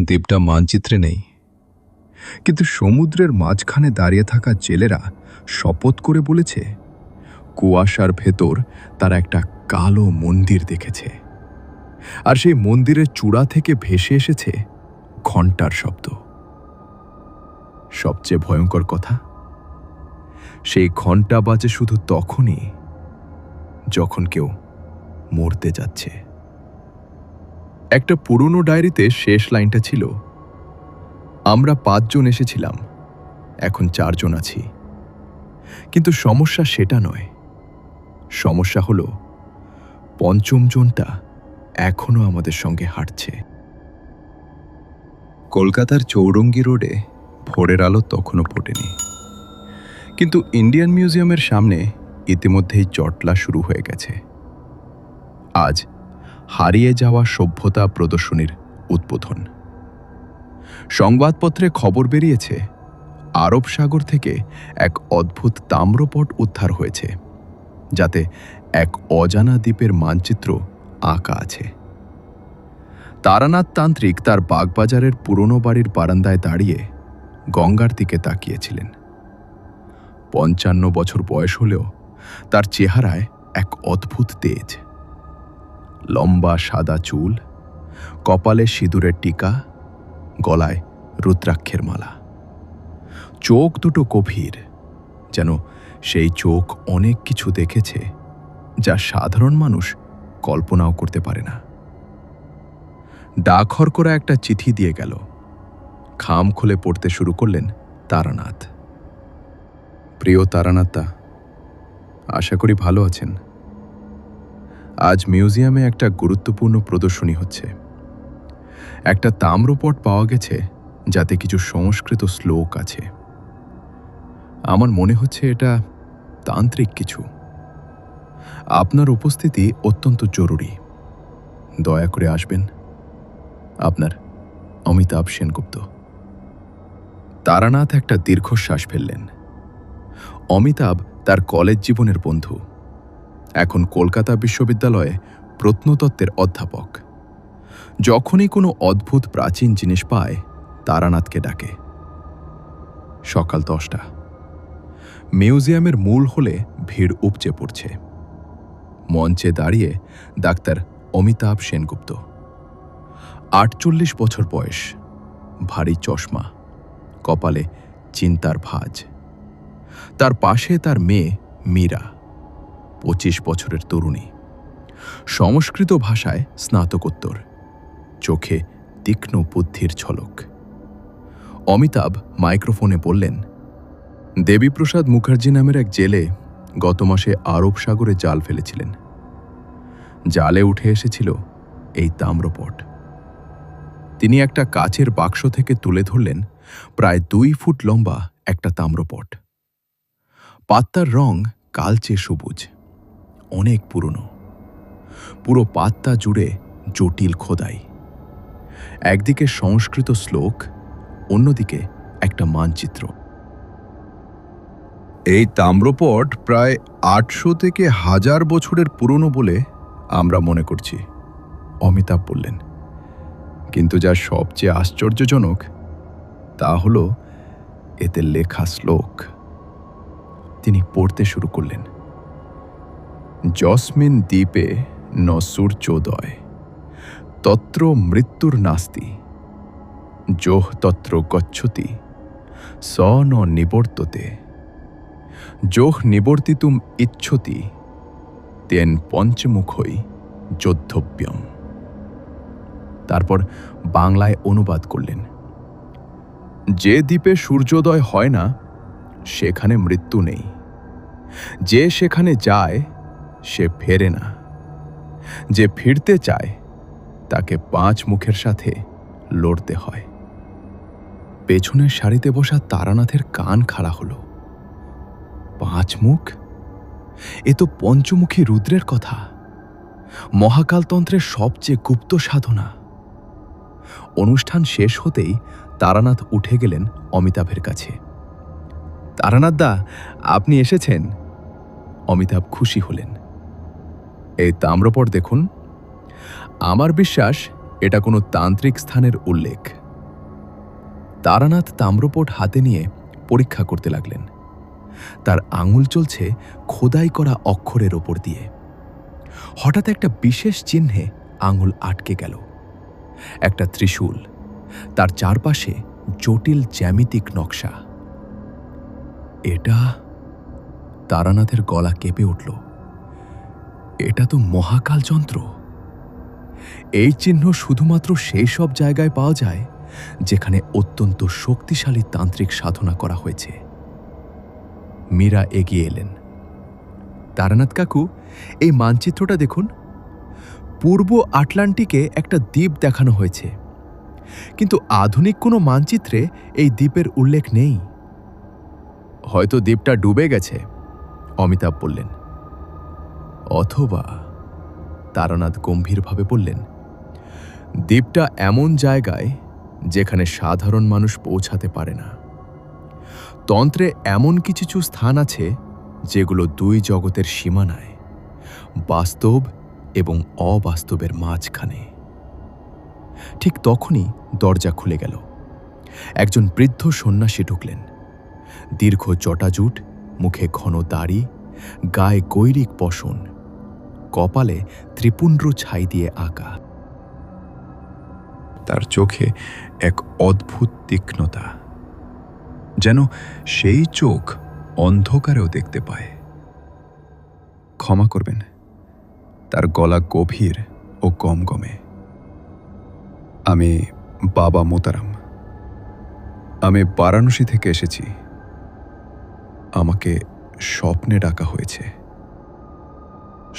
দ্বীপটা মানচিত্রে নেই, কিন্তু সমুদ্রের মাঝখানে দাঁড়িয়ে থাকা জেলেরা শপথ করে বলেছে কুয়াশার ভেতর তারা একটা কালো মন্দির দেখেছে, আর সেই মন্দিরের চূড়া থেকে ভেসে এসেছে ঘণ্টার শব্দ। সবচেয়ে ভয়ঙ্কর কথা, সেই ঘণ্টা বাজে শুধু তখনই যখন কেউ মরতে যাচ্ছে। একটা পুরনো ডায়েরিতে শেষ লাইনটা ছিল, আমরা 5 জন এসেছিলাম, এখন 4 জন আছি। কিন্তু সমস্যা সেটা নয়, সমস্যা হলো 5ম জনটা এখনো আমাদের সঙ্গে হাঁটছে। কলকাতার চৌরঙ্গি রোডে ভোরের আলো তখনও ফোটেনি, কিন্তু ইন্ডিয়ান মিউজিয়ামের সামনে ইতিমধ্যেই জটলা শুরু হয়ে গেছে। আজ হারিয়ে যাওয়া সভ্যতা প্রদর্শনীর উদ্বোধন। সংবাদপত্রে খবর বেরিয়েছে আরব সাগর থেকে এক অদ্ভুত তাম্রপট উদ্ধার হয়েছে, যাতে এক অজানা দ্বীপের মানচিত্র আঁকা আছে। তারানাথ তান্ত্রিক তার বাগবাজারের পুরনো বাড়ির বারান্দায় দাঁড়িয়ে গঙ্গার দিকে তাকিয়েছিলেন। 55 বছর বয়স হলেও তার চেহারায় এক অদ্ভুত তেজ। লম্বা সাদা চুল, কপালে সিঁদুরের টিকা, গলায় রুদ্রাক্ষের মালা। চোখ দুটো গভীর, যেন সেই চোখ অনেক কিছু দেখেছে যা সাধারণ মানুষ কল্পনাও করতে পারে না। ডাকঘর করা একটা চিঠি দিয়ে গেল। খাম খুলে পড়তে শুরু করলেন তারানাথ। প্রিয় তারানাথদা, আশা করি ভালো আছেন। আজ মিউজিয়ামে একটা গুরুত্বপূর্ণ প্রদর্শনী হচ্ছে। একটা তাম্রপট পাওয়া গেছে যাতে কিছু সংস্কৃত শ্লোক আছে। আমার মনে হচ্ছে এটা তান্ত্রিক কিছু। আপনার উপস্থিতি অত্যন্ত জরুরি। দয়া করে আসবেন। আপনার অমিতাভ সেনগুপ্ত। তারানাথ একটা দীর্ঘশ্বাস ফেললেন। অমিতাভ তার কলেজ জীবনের বন্ধু, এখন কলকাতা বিশ্ববিদ্যালয়ে প্রত্নতত্ত্বের অধ্যাপক। যখনই কোনো অদ্ভুত প্রাচীন জিনিস পায়, তারানাথকে ডাকে। সকাল 10টা। মিউজিয়ামের মূল হলে ভিড় উপচে পড়ছে। মঞ্চে দাঁড়িয়ে ডাক্তার অমিতাভ সেনগুপ্ত। 48 বছর বয়স, ভারী চশমা, কপালে চিন্তার ভাঁজ। তার পাশে তার মেয়ে মীরা, 25 বছরের তরুণী, সংস্কৃত ভাষায় স্নাতকোত্তর, চোখে তীক্ষ্ণ বুদ্ধির ঝলক। অমিতাভ মাইক্রোফোনে বললেন, দেবীপ্রসাদ মুখার্জি নামের এক জেলে গত মাসে আরব সাগরে জাল ফেলেছিলেন। জালে উঠে এসেছিল এই তাম্রপট। তিনি একটা কাচের বাক্স থেকে তুলে ধরলেন প্রায় 2 ফুট লম্বা একটা তাম্রপট। পাত্তার রং কালচে সবুজ, অনেক পুরনো। পুরো পাত্তা জুড়ে জটিল খোদাই। একদিকে সংস্কৃত শ্লোক, অন্যদিকে একটা মানচিত্র। এই তাম্রপট প্রায় 800 থেকে 1000 বছরের পুরনো বলে আমরা মনে করছি, অমিতাভ বললেন। কিন্তু যা সবচেয়ে আশ্চর্যজনক তা হলো এতে লেখা শ্লোক। তিনি পড়তে শুরু করলেন, যস্মিন দ্বীপে ন সূর্যোদয় তত্র মৃত্যুর নাস্তি, যোহ তত্র গচ্ছতি স ন নিবর্ততে, যোহ নিবর্তিতুম ইচ্ছতি তেন পঞ্চমুখই যোদ্ধব্যম। তারপর বাংলায় অনুবাদ করলেন, যে দ্বীপে সূর্যোদয় হয় না সেখানে মৃত্যু নেই, যে সেখানে যায় সে ফেরে না, যে ফিরতে চায় তাকে 5 মুখের সাথে লড়তে হয়। পেছনের সারিতে বসা তারানাথের কান খাড়া হলো। 5 মুখ? এ তো পঞ্চমুখী রুদ্রের কথা, মহাকালতন্ত্রের সবচেয়ে গুপ্ত সাধনা। অনুষ্ঠান শেষ হতেই তারানাথ উঠে গেলেন অমিতাভের কাছে। তারানাথদা, আপনি এসেছেন। অমিতাভ খুশি হলেন। এই তাম্রপট দেখুন। আমার বিশ্বাস এটা কোনো তান্ত্রিক স্থানের উল্লেখ, তারানাথ তাম্রপট হাতে নিয়ে পরীক্ষা করতে লাগলেন। তার আঙুল চলছে খোদাই করা অক্ষরের ওপর দিয়ে। হঠাৎ একটা বিশেষ চিহ্নে আঙুল আটকে গেল। একটা ত্রিশূল, তার চারপাশে জটিল জ্যামিতিক নকশা। এটা... তারানাথের গলা কেঁপে উঠল। এটা তো মহাকাল যন্ত্র। এই চিহ্ন শুধুমাত্র সেই সব জায়গায় পাওয়া যায় যেখানে অত্যন্ত শক্তিশালী তান্ত্রিক সাধনা করা হয়েছে। মীরা এগিয়ে এলেন। তারানাথ কাকু, এই মানচিত্রটা দেখুন। পূর্ব আটলান্টিকে একটা দ্বীপ দেখানো হয়েছে, কিন্তু আধুনিক কোনো মানচিত্রে এই দ্বীপের উল্লেখ নেই। হয়তো দ্বীপটা ডুবে গেছে, অমিতাভ বললেন। অথবা, তারানাথ গম্ভীরভাবে বললেন, দ্বীপটা এমন জায়গায় যেখানে সাধারণ মানুষ পৌঁছাতে পারে না। তন্ত্রে এমন কিছু স্থান আছে যেগুলো দুই জগতের সীমানায়, বাস্তব এবং অবাস্তবের মাঝখানে। ঠিক তখনই দরজা খুলে গেল। একজন বৃদ্ধ সন্ন্যাসী ঢুকলেন। দীর্ঘ জটাজুট, মুখে ঘন দাড়ি, গায়ে গৈরিক পশন, কপালে ত্রিপুণ্ড ছাই দিয়ে আঁকা। তার চোখে এক অদ্ভুত তীক্ষ্ণতা, যেন সেই চোখ অন্ধকারেও দেখতে পায়। ক্ষমা করবেন, তার গলা গভীর ও গমগমে। আমি বাবা মোতারাম। আমি বারাণসী থেকে এসেছি। আমাকে স্বপ্নে ডাকা হয়েছে।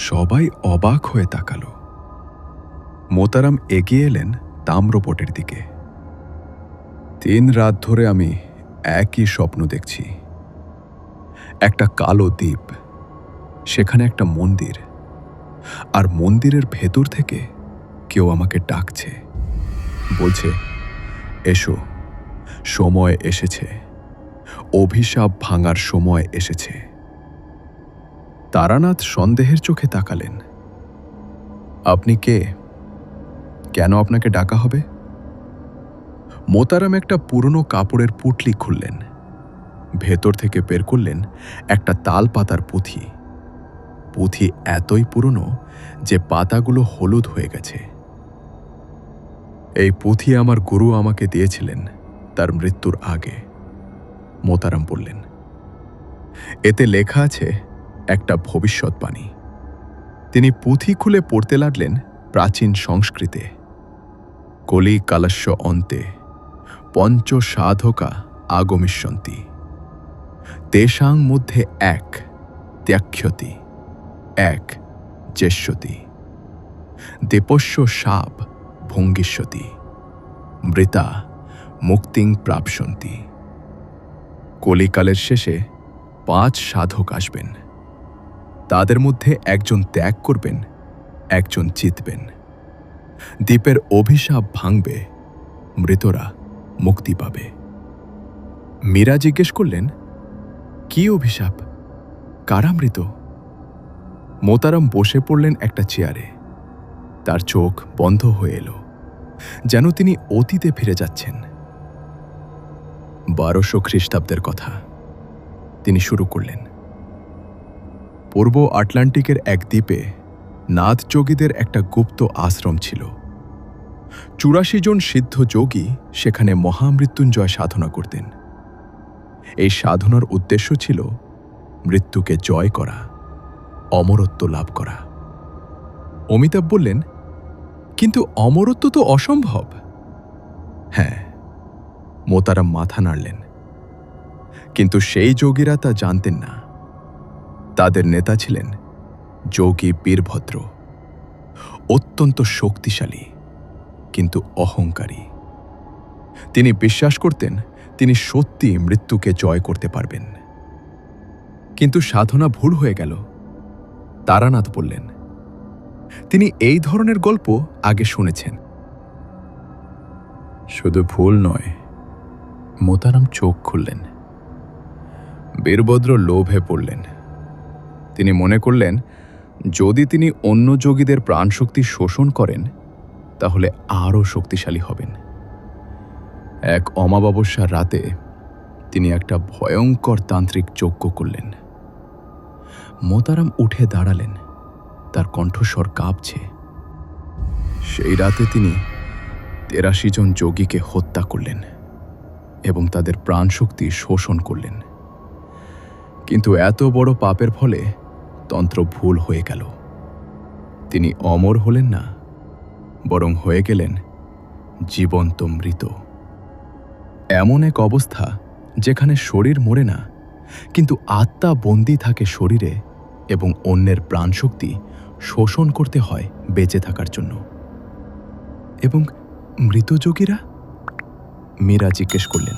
সবাই অবাক হয়ে তাকালো। মোতারাম এগিয়ে এলেন তাম্রপটের দিকে। 3 রাত ধরে আমি একই স্বপ্ন দেখছি। একটা কালো দ্বীপ, সেখানে একটা মন্দির, আর মন্দিরের ভেতর থেকে কেউ আমাকে ডাকছে, বলছে, এসো, সময় এসেছে, অভিশাপ ভাঙার সময় এসেছে। তারানাথ সন্দেহের চোখে তাকালেন। আপনি কে? কেন আপনাকে ডাকা হবে? মোতারাম একটা পুরনো কাপড়ের পুটলি খুললেন। ভেতর থেকে বের করলেন একটা তাল পাতার পুঁথি। পুঁথি এতই পুরনো যে পাতাগুলো হলুদ হয়ে গেছে। এই পুঁথি আমার গুরু আমাকে দিয়েছিলেন তার মৃত্যুর আগে, মোতারাম বললেন। এতে লেখা আছে একটা ভবিষ্যৎবাণী। তিনি পুঁথি খুলে পড়তে লাগলেন প্রাচীন সংস্কৃতে। কলি কালস্য অন্তে পঞ্চ সাধকা আগমিষ্যন্তি, তেষাং মধ্যে এক ত্যাখ্যতি, এক জেষ্যতি, দেপস্য সাপ ভঙ্গিষ্যতি, মৃতা মুক্তিং প্রাপসন্তি। কলিকালের শেষে 5 সাধক আসবেন। তাদের মধ্যে একজন ত্যাগ করবেন, একজন জিতবেন। দ্বীপের অভিশাপ ভাঙবে, মৃতরা মুক্তি পাবে। মীরা জিজ্ঞেস করলেন, কি অভিশাপ? কারা মৃত? মোতারাম বসে পড়লেন একটা চেয়ারে। তার চোখ বন্ধ হয়ে এলো, যেন তিনি অতীতে ফিরে যাচ্ছেন। 1200 খ্রিস্টাব্দের কথা। তিনি শুরু করলেন। পূর্ব আটলান্টিকের এক দ্বীপে নাথ যোগীদের একটা গুপ্ত আশ্রম ছিল। 84 জন সিদ্ধ যোগী সেখানে মহামৃত্যুঞ্জয় সাধনা করতেন। এই সাধনার উদ্দেশ্য ছিল মৃত্যুকে জয় করা, অমরত্ব লাভ করা। অমিতাভ বললেন, কিন্তু অমরত্ব তো অসম্ভব। হ্যাঁ, মোতারাম মাথা নাড়লেন। কিন্তু সেই যোগীরা তা জানতেন না। তাদের নেতা ছিলেন যোগী বীরভদ্র, অত্যন্ত শক্তিশালী কিন্তু অহংকারী। তিনি বিশ্বাস করতেন তিনি সত্যি মৃত্যুকে জয় করতে পারবেন। কিন্তু সাধনা ভুল হয়ে গেল, তারানাথ বললেন। তিনি এই ধরনের গল্প আগে শুনেছেন। শুধু ভুল নয়, মোতারাম চোখ খুললেন। বীরভদ্র লোভে পড়লেন। তিনি মনে করলেন, যদি তিনি অন্য যোগীদের প্রাণশক্তি শোষণ করেন তাহলে আরও শক্তিশালী হবেন। এক অমাবস্যার রাতে তিনি একটা ভয়ঙ্কর তান্ত্রিক যজ্ঞ করলেন। মোতারাম উঠে দাঁড়ালেন, তার কণ্ঠস্বর কাঁপছে। সেই রাতে তিনি ৮৩ জন যোগীকে হত্যা করলেন এবং তাদের প্রাণশক্তি শোষণ করলেন। কিন্তু এত বড় পাপের ফলে তন্ত্র ভুল হয়ে গেল। তিনি অমর হলেন না, বরং হয়ে গেলেন জীবন্ত মৃত। এমন এক অবস্থা যেখানে শরীর মরে না, কিন্তু আত্মা বন্দী থাকে শরীরে এবং অন্যের প্রাণশক্তি শোষণ করতে হয় বেঁচে থাকার জন্য। এবং মৃত যোগীরা? মীরা জিজ্ঞেস করলেন।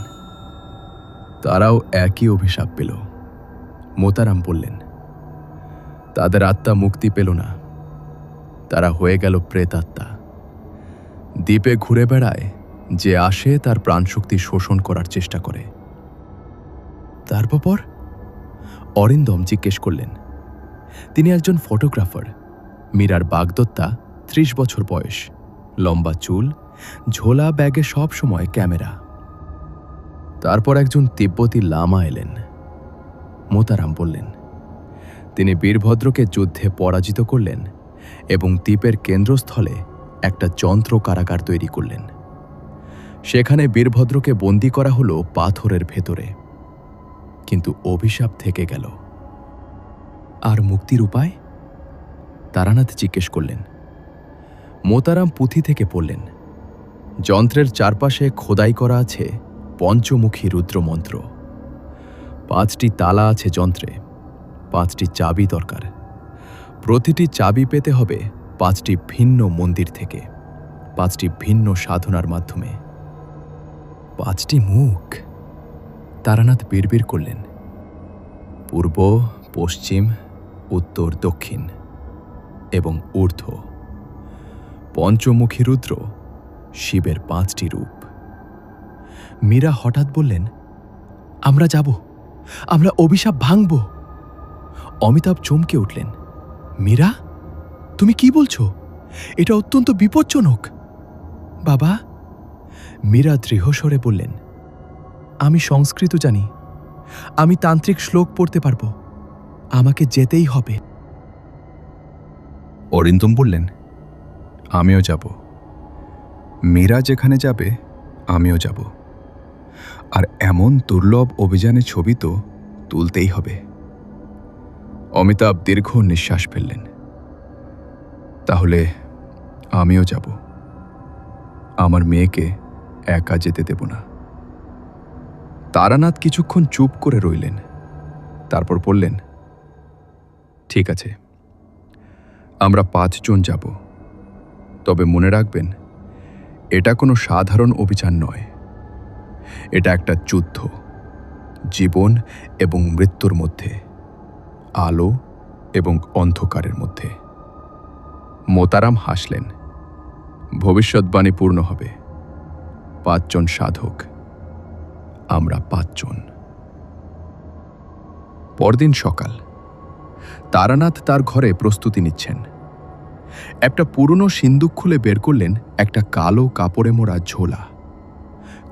তারাও একই অভিশাপ পেল। মোতারাম বললেন, তাদের আত্মা মুক্তি পেল না, তারা হয়ে গেল প্রেতাত্মা। দ্বীপে ঘুরে বেড়ায়, যে আসে তার প্রাণশক্তি শোষণ করার চেষ্টা করে। তারপর অরিন্দম জিজ্ঞেস করলেন। তিনি একজন ফটোগ্রাফার। মীরার বাগদত্তা, ৩০ বছর বয়স, লম্বা চুল, ঝোলা ব্যাগে সব সময় ক্যামেরা। তারপর একজন তিব্বতী লামা এলেন। মোতারাম বললেন, তিনি বীরভদ্রকে যুদ্ধে পরাজিত করলেন এবং দ্বীপের কেন্দ্রস্থলে একটা যন্ত্র কারাগার তৈরি করলেন। সেখানে বীরভদ্রকে বন্দী করা হলো পাথরের ভেতরে, কিন্তু অভিশাপ থেকে গেল। আর মুক্তির উপায়? তারানাথ জিজ্ঞেস করলেন। মোতারাম পুঁথি থেকে পড়লেন। যন্ত্রের চারপাশে খোদাই করা আছে পঞ্চমুখী রুদ্রমন্ত্র। ৫টি তালা আছে যন্ত্রে, 5টি চাবি দরকার। প্রতিটি চাবি পেতে হবে 5টি ভিন্ন মন্দির থেকে, 5টি ভিন্ন সাধনার মাধ্যমে। 5টি মুখ, তারানাথ বিড়বিড় করলেন। পূর্ব, পশ্চিম, উত্তর, দক্ষিণ এবং ঊর্ধ্ব। পঞ্চমুখী রুদ্র শিবের 5টি রূপ। মীরা হঠাৎ বললেন, আমরা যাব, আমরা অভিশাপ ভাঙব। অমিতাভ চমকে উঠলেন। মীরা, তুমি কি বলছো? এটা অত্যন্ত বিপজ্জনক। বাবা, মীরা দৃঢ়স্বরে বললেন, আমি সংস্কৃত জানি, আমি তান্ত্রিক শ্লোক পড়তে পারবো, আমাকে যেতেই হবে। অরিন্দম বললেন, আমিও যাব। মীরা যেখানে যাবে আমিও যাব। আর এমন দুর্লভ অভিযানের ছবি তো তুলতেই হবে। অমিতাভ দীর্ঘ নিঃশ্বাস ফেললেন। তাহলে আমিও যাব। আমার মেয়েকে একা যেতে দেব না। তারানাথ কিছুক্ষণ চুপ করে রইলেন, তারপর বললেন, ঠিক আছে, আমরা 5 জন যাব। তবে মনে রাখবেন, এটা কোনো সাধারণ অভিযান নয়। এটা একটা যুদ্ধ, জীবন এবং মৃত্যুর মধ্যে, আলো এবং অন্ধকারের মধ্যে। মোতারাম হাসলেন। ভবিষ্যৎবাণী পূর্ণ হবে। 5 জন সাধক, আমরা 5 জন। পরদিন সকাল, তারানাথ তার ঘরে প্রস্তুতি নিচ্ছেন। একটা পুরনো সিন্দুক খুলে বের করলেন একটা কালো কাপড়ে মোড়া ঝোলা।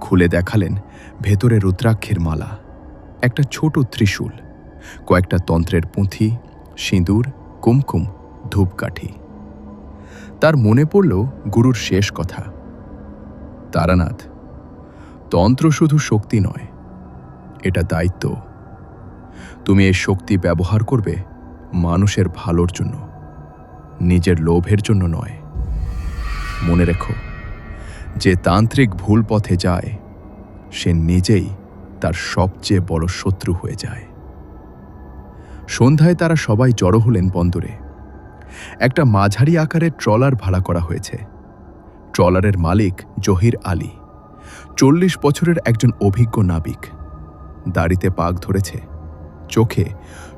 খুলে দেখালেন ভেতরে রুদ্রাক্ষের মালা, একটা ছোট ত্রিশূল, কয়েকটা তন্ত্রের পুঁথি, সিঁদুর, কুমকুম, ধূপকাঠি। তার মনে পড়ল গুরুর শেষ কথা, তারানাথ, তন্ত্র শুধু শক্তি নয়, এটা দায়িত্ব। তুমি এই শক্তি ব্যবহার করবে মানুষের ভালোর জন্য, নিজের লোভের জন্য নয়। মনে রেখো, যে তান্ত্রিক ভুল পথে যায় সে নিজেই তার সবচেয়ে বড় শত্রু হয়ে যায়। সন্ধ্যায় তারা সবাই জড়ো হলেন বন্দরে। একটা মাঝারি আকারের ট্রলার ভাড়া করা হয়েছে। ট্রলারের মালিক জহির আলী, 40 বছরের একজন অভিজ্ঞ নাবিক। দাড়িতে পাক ধরেছে, চোখে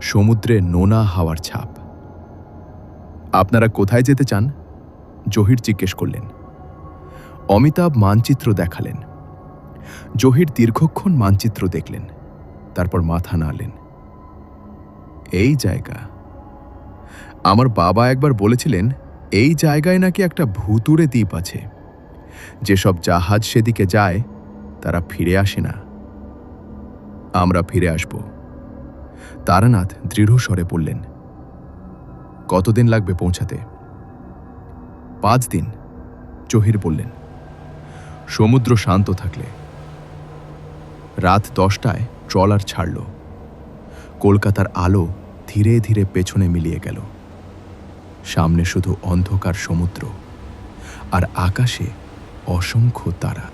সমুদ্রে নোনা হাওয়ার ছাপ। আপনারা কোথায় যেতে চান? জহির জিজ্ঞেস করলেন। অমিতাভ মানচিত্র দেখালেন। জহির দীর্ঘক্ষণ মানচিত্র দেখলেন, তারপর মাথা নাড়লেন। এই জায়গা, আমার বাবা একবার বলেছিলেন এই জায়গায় নাকি একটা ভুতুড়ে দ্বীপ আছে। যেসব জাহাজ সেদিকে যায় তারা ফিরে আসে না। আমরা ফিরে আসব, তারানাথ দৃঢ় স্বরে বললেন। কতদিন লাগবে পৌঁছাতে? 5 দিন, জহির বললেন। সমুদ্র শান্ত থাকলে। রাত 10টায় ট্রলার ছাড়ল। কলকাতার আলো ধীরে ধীরে পেছনে মিলিয়ে গেল। সামনে শুধু অন্ধকার সমুদ্র আর আকাশে অসংখ্য তারা।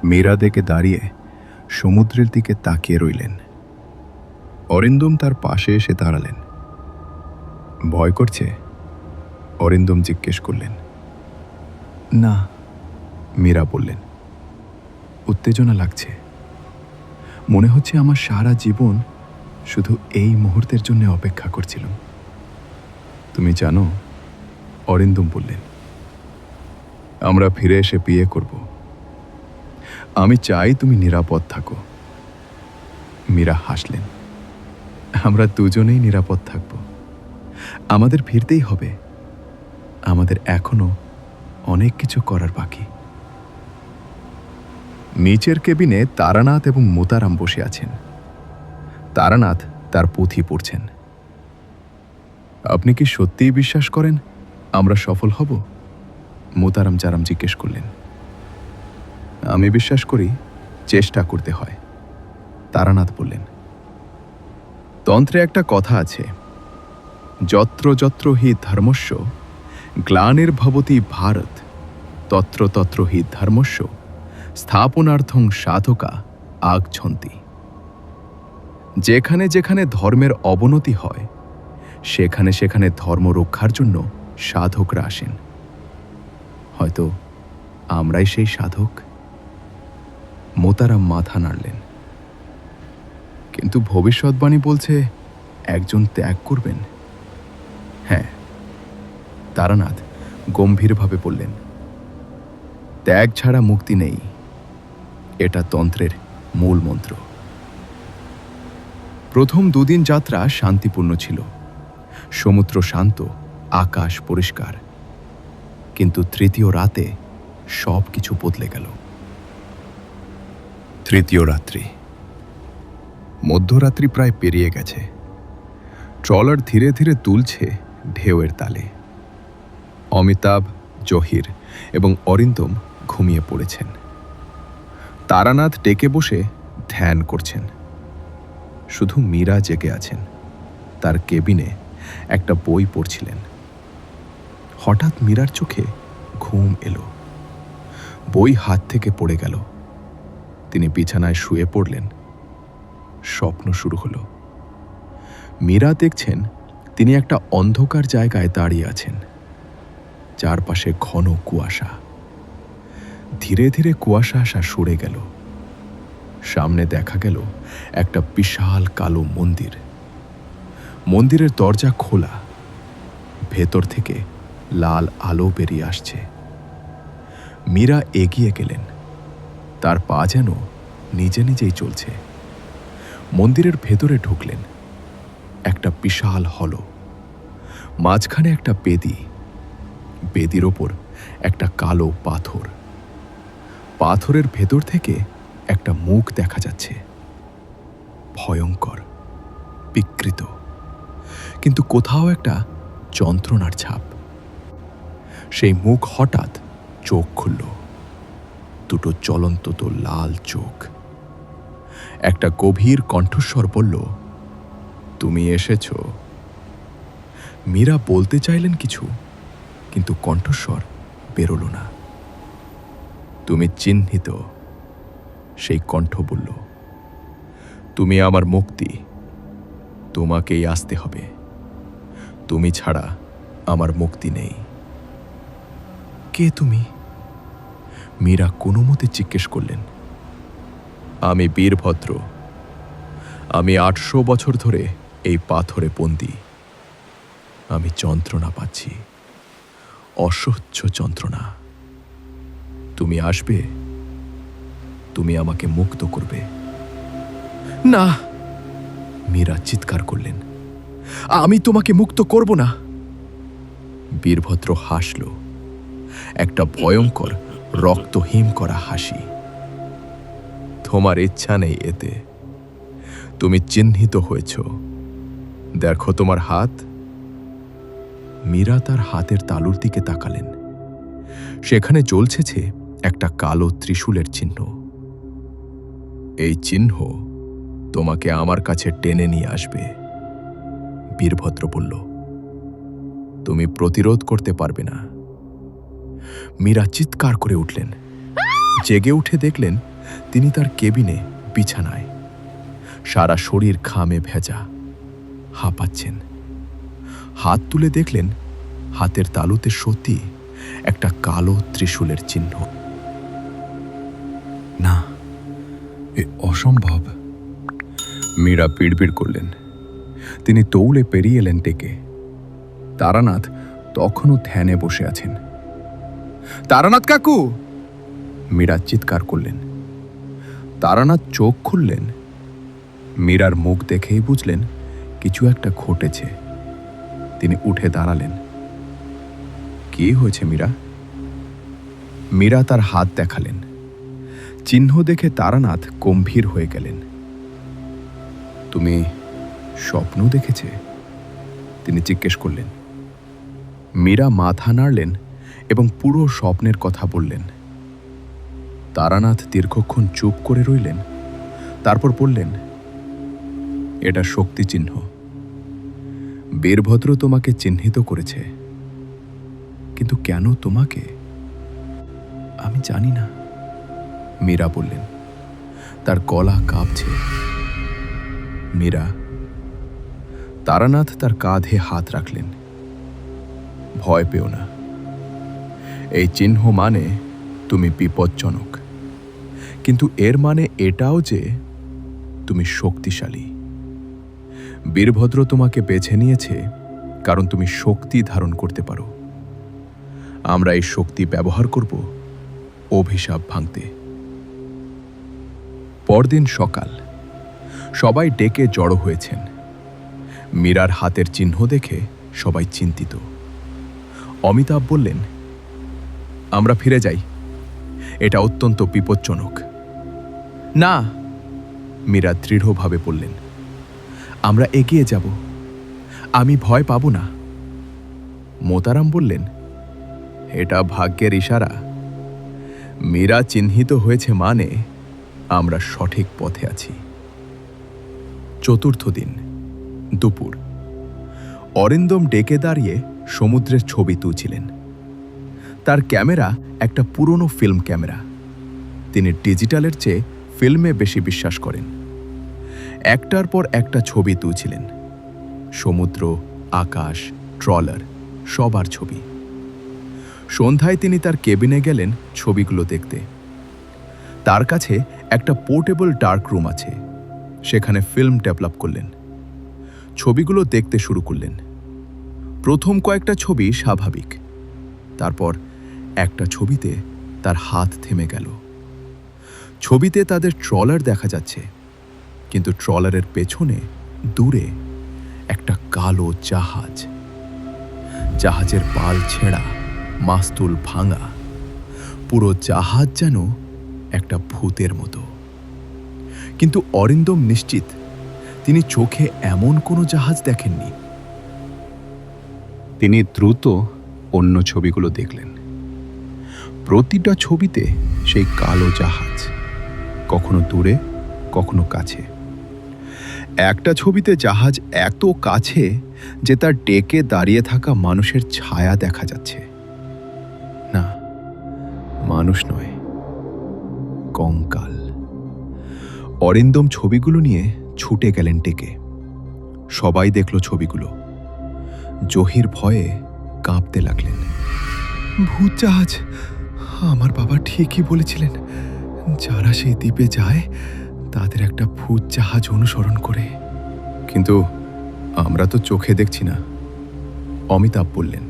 মীরা দেখে দাঁড়িয়ে সমুদ্রের দিকে তাকিয়ে রইলেন। অরিন্দম তার পাশে এসে দাঁড়ালেন। ভয় করছে? অরিন্দম জিজ্ঞেস করলেন। না, মীরা বললেন। উত্তেজনা লাগছে। মনে হচ্ছে আমার সারা জীবন শুধু এই মুহূর্তের জন্য অপেক্ষা করছিলাম। তুমি জানো, অরিন্দম বললেন, আমরা ফিরে এসে বিয়ে করব। আমি চাই তুমি নিরাপদ থাকো। মীরা হাসলেন। আমরা দুজনেই নিরাপদ থাকব। আমাদের ফিরতেই হবে। আমাদের এখনো অনেক কিছু করার বাকি। নিচের কেবিনে তারানাথ এবং মোতারাম বসে আছেন। তারানাথ তার পুঁথি পড়ছেন। আপনি কি সত্যিই বিশ্বাস করেন আমরা সফল হব? মোতারাম জারাম জিজ্ঞেস করলেন। আমি বিশ্বাস করি চেষ্টা করতে হয়, তারানাথ বললেন। তন্ত্রে একটা কথা আছে, যত্র যত্র হি ধর্মস্য গ্লানির্ভবতি ভারত তত্র তত্র হি ধর্মস্য স্থাপনার্থং সাধকা আগছন্তি। যেখানে যেখানে ধর্মের অবনতি হয় সেখানে সেখানে ধর্ম রক্ষার জন্য সাধকরা আসেন। হয়তো আমরাই সেই সাধক। মোতারাম মাথা নাড়লেন। কিন্তু ভবিষ্যৎবাণী বলছে একজন ত্যাগ করবেন। হ্যাঁ, তারানাথ গম্ভীরভাবে বললেন। ত্যাগ ছাড়া মুক্তি নেই, এটা তন্ত্রের মূল মন্ত্র। প্রথম 2 দিন যাত্রা শান্তিপূর্ণ ছিল। সমুদ্র শান্ত, আকাশ পরিষ্কার। কিন্তু তৃতীয় রাতে সব কিছু বদলে গেল। তৃতীয় রাত্রি। মধ্যরাত্রি প্রায় পেরিয়ে গেছে। ট্রলার ধীরে ধীরে তুলছে ঢেউয়ের তালে। অমিতাভ, জহির এবং অরিন্দম ঘুমিয়ে পড়েছেন। তারানাথ ডেকে বসে ধ্যান করছেন। শুধু মীরা জেগে আছেন। তার কেবিনে একটা বই পড়ছিলেন। হঠাৎ মীরার চোখে ঘুম এলো। বই হাত থেকে পড়ে গেল। তিনি বিছানায় শুয়ে পড়লেন। স্বপ্ন শুরু হলো। মীরা দেখছেন তিনি একটা অন্ধকার জায়গায় দাঁড়িয়ে আছেন। চারপাশে ঘন কুয়াশা। ধীরে ধীরে কুয়াশা আসা সরে গেল। সামনে দেখা গেল একটা বিশাল কালো মন্দির। মন্দিরের দরজা খোলা। ভেতর থেকে লাল আলো বেরিয়ে আসছে। মীরা এগিয়ে গেলেন। তার পা যেন নিজে নিজেই চলছে। মন্দিরের ভেতরে ঢুকলেন। একটা বিশাল হল। মাঝখানে একটা বেদি। বেদির ওপর একটা কালো পাথর। পাথরের ভেতর থেকে একটা মুখ দেখা যাচ্ছে। ভয়ঙ্কর, বিকৃত, কিন্তু কোথাও একটা যন্ত্রণার ছাপ। সেই মুখ হঠাৎ চোখ খুলল। দুটো জ্বলন্ত লাল চোখ। একটা গভীর কণ্ঠস্বর বলল, তুমি এসেছ। মীরা বলতে চাইলেন কিছু, কিন্তু কণ্ঠস্বর বেরোল না। তুমি চিহ্নিত, সেই কণ্ঠ বলল। তুমি আমার মুক্তি, তোমাকেই আসতে হবে। তুমি ছাড়া আমার মুক্তি নেই। কে তুমি? মীরা কোনো মতে জিজ্ঞেস করলেন। আমি বীরভদ্র। আমি 800 বছর ধরে এই পাথরে বন্দী। আমি যন্ত্রণা পাচ্ছি, অসহ্য যন্ত্রণা। তুমি আসবে, তুমি আমাকে মুক্ত করবে। না, মীরা চিৎকার করলেন। আমি তোমাকে মুক্ত করব না। বীরভদ্র হাসল। একটা ভয়ঙ্কর রক্তহীন করা হাসি। তোমার ইচ্ছা নেই এতে, তুমি চিহ্নিত হয়েছ। দেখো তোমার হাত। মীরা তার হাতের তালুর দিকে তাকালেন। সেখানে জ্বলছেছে একটা কালো ত্রিশূলের চিহ্ন। এই চিহ্ন তোমাকে আমার কাছে টেনে নিয়ে আসবে, বীরভদ্র বলল। তুমি প্রতিরোধ করতে পারবে না। মীরা চিৎকার করে উঠলেন। জেগে উঠে দেখলেন তিনি তার কেবিনে বিছানায়, সারা শরীর ঘামে ভেজা, হাঁপাচ্ছেন। হাত তুলে দেখলেন হাতের তালুতে সত্যি একটা কালো ত্রিশূলের চিহ্ন। না, এ অসম্ভব। মীরা পিড়পিড় করলেন। তিনি তৌলে পেরিয়ে এলেন টেকে। তারানাথ তখনও ধ্যানে বসে আছেন। তারানাথ কাকু! মীরা চিৎকার করলেন। তারানাথ চোখ খুললেন। মীরার মুখ দেখেই বুঝলেন কিছু একটা ঘটেছে। তিনি উঠে দাঁড়ালেন। কি হয়েছে মীরা? মীরা তার হাত দেখালেন। চিহ্ন দেখে তারানাথ গম্ভীর হয়ে গেলেন। তুমি স্বপ্ন দেখেছে? তিনি জিজ্ঞেস করলেন। মীরা মাথা নাড়লেন এবং পুরো স্বপ্নের কথা বললেন। তারানাথ দীর্ঘক্ষণ চুপ করে রইলেন। তারপর বললেন, এটা শক্তি চিহ্ন। বীরভদ্র তোমাকে চিহ্নিত করেছে। কিন্তু কেন তোমাকে? আমি জানি না, মীরা বললেন। তার গলা কাঁপছে। মীরা। তারানাথ তার কাঁধে হাত রাখলেন। ভয় পেও না। এই চিহ্ন মানে তুমি বিপজ্জনক, কিন্তু এর মানে এটাও যে তুমি শক্তিশালী। বীরভদ্র তোমাকে বেছে নিয়েছে কারণ তুমি শক্তি ধারণ করতে পারো। আমরা এই শক্তি ব্যবহার করব অভিশাপ ভাঙতে। পরদিন সকাল, সবাই ডেকে জড়ো হয়েছেন। মীরার হাতের চিহ্ন দেখে সবাই চিন্তিত। অমিতাভ বললেন, আমরা ফিরে যাই, এটা অত্যন্ত বিপজ্জনক। না, মীরা দৃঢ়ভাবে বললেন, আমরা এগিয়ে যাব, আমি ভয় পাব না। মোতারাম বললেন, এটা ভাগ্যের ইশারা। মীরা চিহ্নিত হয়েছে মানে আমরা সঠিক পথে আছি। চতুর্থ দিন, দুপুর। অরিন্দম ডেকে দাঁড়িয়ে সমুদ্রের ছবি তুলছিলেন। তার ক্যামেরা একটা পুরনো ফিল্ম ক্যামেরা। তিনি ডিজিটালের চেয়ে ফিল্মে বেশি বিশ্বাস করেন। একটার পর একটা ছবি তুলছিলেন। সমুদ্র, আকাশ, ট্রলার, সবার ছবি। সন্ধ্যায় তিনি তার কেবিনে গেলেন ছবিগুলো দেখতে। তার কাছে একটা পোর্টেবল ডার্ক রুম আছে। সেখানে ফিল্ম ডেভেলপ করলেন। ছবিগুলো দেখতে শুরু করলেন। প্রথম কয়েকটা ছবি স্বাভাবিক। তারপর একটা ছবিতে তার হাত থেমে গেল। ছবিতে তাদের ট্রলার দেখা যাচ্ছে, কিন্তু ট্রলারের পেছনে দূরে একটা কালো জাহাজ। জাহাজের পাল ছেঁড়া, মাস্তুল ভাঙা। পুরো জাহাজ যেন একটা ভূতের মতো। কিন্তু অরিন্দম নিশ্চিত তিনি চোখে এমন কোনো জাহাজ দেখেননি। তিনি দ্রুত অন্য ছবিগুলো দেখলেন। প্রতিটা ছবিতে সেই কালো জাহাজ, কখনো দূরে, কখনো কাছে। একটা ছবিতে জাহাজ এত কাছে যে তার ডেকে দাঁড়িয়ে থাকা মানুষের ছায়া দেখা যাচ্ছে। না, মানুষ নয়, কঙ্কাল। অরিন্দম ছবিগুলো নিয়ে ছুটে গেলেন ডেকে। সবাই দেখল ছবিগুলো। জহির ভয়ে কাঁপতে লাগলেন। ভূত জাহাজ! আমার বাবা ঠিকই বলেছিলেন, যারা সেই দ্বীপে যায় তাদের একটা ভূত জাহাজ অনুসরণ করে। কিন্তু আমরা তো চোখে দেখছি না, অমিতাভ বললেন।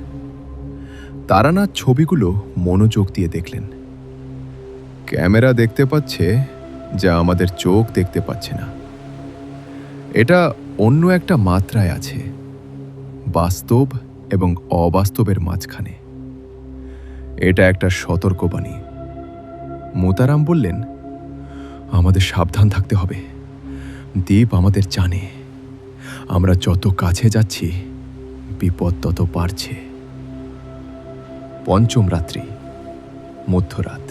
তারানাথ ছবিগুলো মনোযোগ দিয়ে দেখলেন। ক্যামেরা দেখতে পাচ্ছে যা আমাদের চোখ দেখতে পাচ্ছে না। এটা অন্য একটা মাত্রায় আছে, বাস্তব এবং অবাস্তবের মাঝখানে। এটা একটা সতর্কবাণী। মোতারাম বললেন, আমাদের সাবধান থাকতে হবে। দ্বীপ আমাদের জানে। আমরা যত কাছে যাচ্ছি বিপদ তত বাড়ছে। পঞ্চম রাত্রি, মধ্যরাত।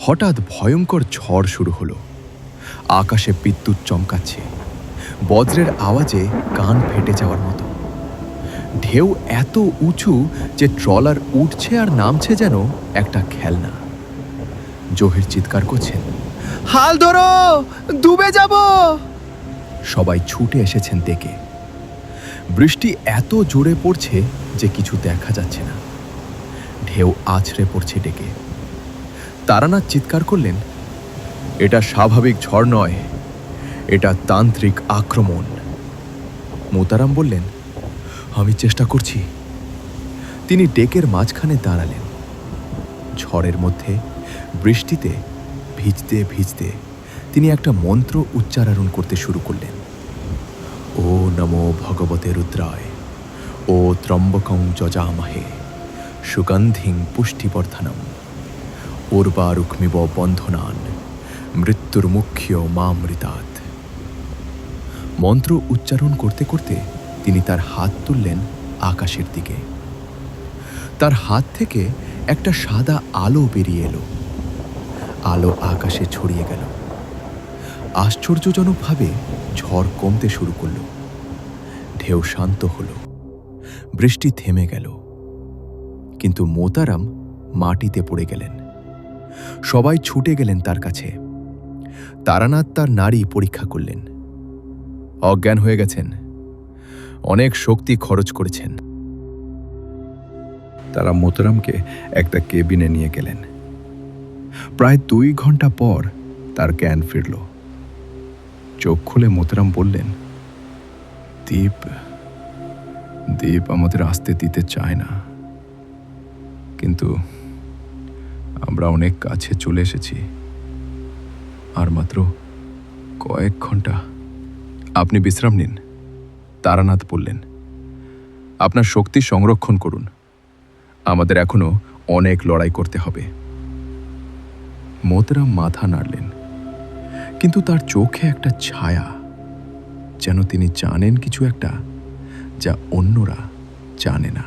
হঠাৎ ভয়ঙ্কর ঝড় শুরু হলো। আকাশে বিদ্যুৎ চমকাচ্ছে, বজ্রের আওয়াজে কান ফেটে যাওয়ার মতো। ঢেউ এত উঁচু যে ট্রলার উঠছে আর নামছে যেন একটা খেলনা। জহির চিৎকার করছেন, হাল ধরো, ডুবে যাব। সবাই ছুটে এসেছেন দেখে। বৃষ্টি এত জোরে পড়ছে যে কিছু দেখা যাচ্ছে না। ঢেউ আছড়ে পড়ছে ডেকে। তারানাথ চিৎকার করলেন, এটা স্বাভাবিক ঝড় নয়, এটা তান্ত্রিক আক্রমণ। মোতারাম বললেন, আমি চেষ্টা করছি। তিনি ডেকের মাঝখানে দাঁড়ালেন। ঝড়ের মধ্যে, বৃষ্টিতে ভিজতে ভিজতে তিনি একটা মন্ত্র উচ্চারণ করতে শুরু করলেন। ও নমো ভগবতে রুদ্রায়, ও ত্রম্বকং যজামহে, সুগন্ধিং পুষ্টিবর্ধনম, উর্বারুক্মিব বন্ধনান, মৃত্যুর মুখ্য মামৃতাৎ। মন্ত্র উচ্চারণ করতে করতে তিনি তার হাত তুললেন আকাশের দিকে। তার হাত থেকে একটা সাদা আলো বেরিয়ে এলো। আলো আকাশে ছড়িয়ে গেল। আশ্চর্যজনকভাবে ঝড় কমতে শুরু করল। ঢেউ শান্ত হলো। বৃষ্টি থেমে গেল। কিন্তু মোতারাম মাটিতে পড়ে গেলেন। সবাই ছুটে গেলেন তার কাছে। তারানাথ তার নাড়ি পরীক্ষা করলেন। অজ্ঞান হয়ে গেছেন। অনেক শক্তি খরচ করেছেন। তারা মোতারামকে একটা কেবিনে নিয়ে গেলেন। প্রায় 2 ঘন্টা পর তার জ্ঞান ফিরল। চোখ খুলে মোতারাম বললেন, দ্বীপ দ্বীপ আমাদের আসতে দিতে চায় না, কিন্তু আমরা অনেক কাছে চলে এসেছি। আর মাত্র কয়েক ঘন্টা। আপনি বিশ্রাম নিন, তারানাথ বললেন। আপনার শক্তি সংরক্ষণ করুন। আমাদের এখনো অনেক লড়াই করতে হবে। মোতারাম মাথা নাড়লেন, কিন্তু তার চোখে একটা ছায়া, যেন তিনি জানেন কিছু একটা যা অন্যরা জানে না।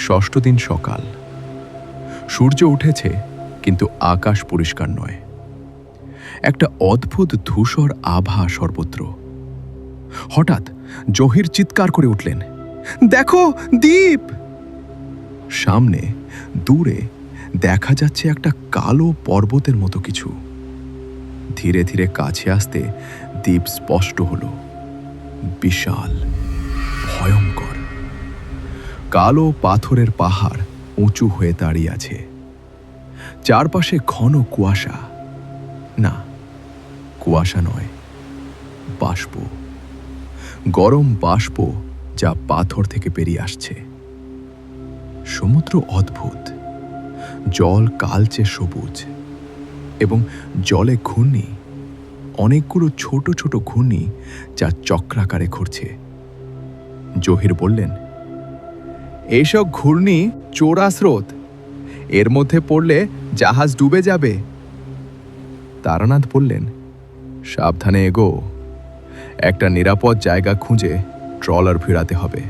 ষষ্ঠ দিন সকাল। সূর্য উঠেছে, কিন্তু আকাশ পরিষ্কার নয়। একটা অদ্ভুত ধূসর আভা সর্বত্র। হঠাৎ জহির চিৎকার করে উঠলেন, দেখো দ্বীপ! সামনে দূরে দেখা যাচ্ছে একটা কালো পর্বতের মতো কিছু। ধীরে ধীরে কাছে আসতে দ্বীপ স্পষ্ট হলো। বিশাল, ভয়ঙ্কর। কালো পাথরের পাহাড় উঁচু হয়ে দাঁড়িয়ে আছে। চারপাশে ঘন কুয়াশা। না, কুয়াশা নয়, বাষ্প। গরম বাষ্প যা পাথর থেকে বেরিয়ে আসছে। সমুদ্র অদ্ভুত। জল কালচে সবুজ এবং জলে ঘূর্ণি, অনেকগুলো ছোট ছোট ঘূর্ণি যা চক্রাকারে ঘুরছে। জহির বললেন, এইসব ঘূর্ণি চোরা স্রোত, এর মধ্যে পড়লে জাহাজ ডুবে যাবে। তারানাথ বললেন, সাবধানে এগো। একটা নিরাপদ জায়গা খুঁজে ট্রলার ভিড়াতে হবে।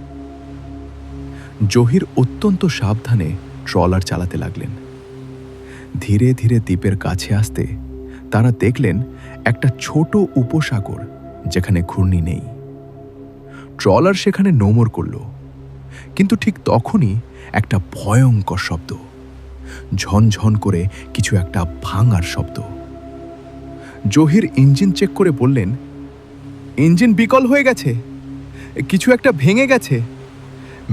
জহির অত্যন্ত সাবধানে ট্রলার চালাতে লাগলেন। ধীরে ধীরে দ্বীপের কাছে আসতে তারা দেখলেন একটা ছোট উপসাগর, যেখানে ঘূর্ণি নেই। ট্রলার সেখানে নোঙর করল, কিন্তু ঠিক তখনই একটা ভয়ঙ্কর শব্দ, ঝনঝন করে কিছু একটা ভাঙার শব্দ। জহির ইঞ্জিন চেক করে বললেন, ইঞ্জিন বিকল হয়ে গেছে, কিছু একটা ভেঙে গেছে।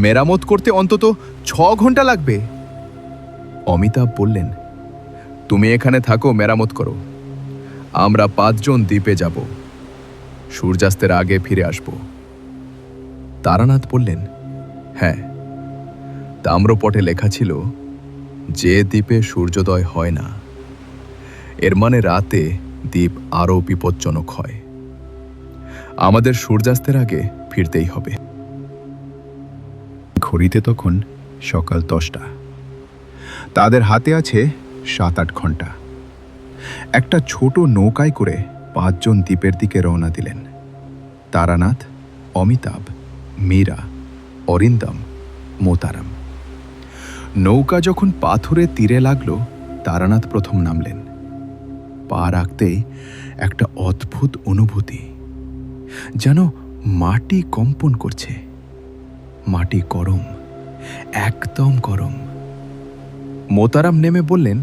মেরামত করতে অন্তত 6 ঘন্টা লাগবে। অমিতাভ বললেন, তুমি এখানে থাকো, মেরামত করো। আমরা 5 জন দ্বীপে যাব। সূর্যাস্তের আগে ফিরে আসব। তারানাথ বললেন, হ্যাঁ, তাম্রপটে লেখা ছিল, যে দ্বীপে সূর্যোদয় হয় না, এর মানে রাতে দ্বীপ আরও বিপজ্জনক হয়। আমাদের সূর্যাস্তের আগে ফিরতেই হবে। ঘড়িতে তখন সকাল 10টা। তাদের হাতে আছে 7-8 ঘন্টা। একটা ছোট নৌকায় করে 5 জন দ্বীপের দিকে রওনা দিলেন। তারানাথ, অমিতাভ, মীরা, অরিন্দম, মোতারাম। নৌকা যখন পাথরের তীরে লাগলো, তারানাথ প্রথম নামলেন। পা রাখতেই একটা অদ্ভুত অনুভূতি, যেন মাটি কম্পন করছে। মাটি গরম, একদম গরম। মোতারাম নেমে বললেন,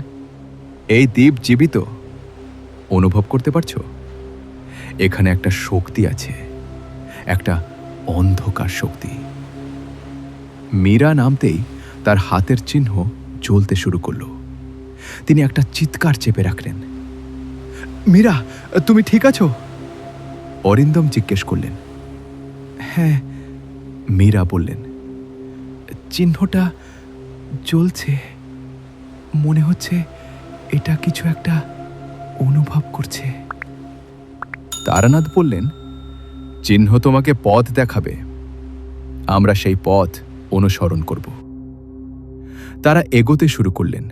এই দ্বীপ জীবিত, অনুভব করতে পারছো? এখানে একটা শক্তি আছে, একটা অন্ধকার শক্তি। মীরা নামতেই তার হাতের চিহ্ন জ্বলতে শুরু করলো। তিনি একটা চিৎকার চেপে রাখলেন, মীরা, তুমি ঠিক আছো? অরিন্দম জিজ্ঞেস করলেন। হ্যাঁ, মীরা বললেন, চিহ্নটা জ্বলছে, মনে হচ্ছে এটা কিছু একটা অনুভব করছে। তারানাথ বললেন, চিহ্ন তোমাকে পথ দেখাবে, আমরা সেই পথ অনুসরণ করব। তারা এগোতে শুরু করলেন।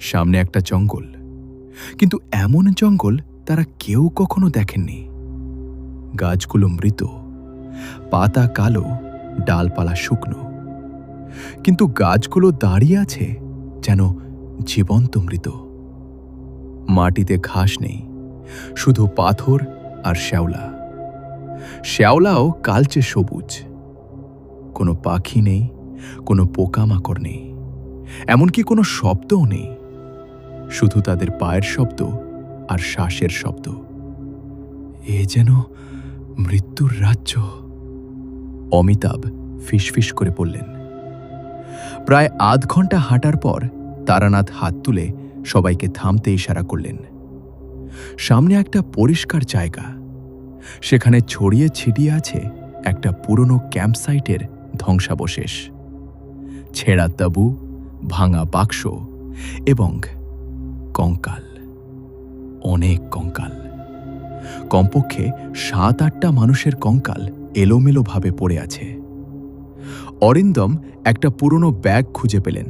সামনে একটা জঙ্গল, কিন্তু এমন জঙ্গল তারা কেউ কখনো দেখেননি। গাছগুলো মৃত, পাতা কালো, ডালপালা শুকনো, কিন্তু গাছগুলো দাঁড়িয়ে আছে যেন জীবন্ত মৃত। মাটিতে ঘাস নেই, শুধু পাথর আর শ্যাওলা। শ্যাওলাও কালচে সবুজ। কোনো পাখি নেই, কোনো পোকামাকড় নেই, এমনকি কোনো শব্দও নেই, শুধু তাদের পায়ের শব্দ আর শ্বাসের শব্দ। এ যেন মৃত্যুর রাজ্য, অমিতাভ ফিসফিস করে বললেন। প্রায় আধ ঘন্টা হাঁটার পর তারানাথ হাত তুলে সবাইকে থামতে ইশারা করলেন। সামনে একটা পরিষ্কার জায়গা, সেখানে ছড়িয়ে ছিটিয়ে আছে একটা পুরনো ক্যাম্পসাইটের ধ্বংসাবশেষ, ছেঁড়া তাঁবু, ভাঙা বাক্স এবং কঙ্কাল, অনেক কঙ্কাল। কমপক্ষে 7-8টা মানুষের কঙ্কাল এলোমেলোভাবে পড়ে আছে। অরিন্দম একটা পুরনো ব্যাগ খুঁজে পেলেন।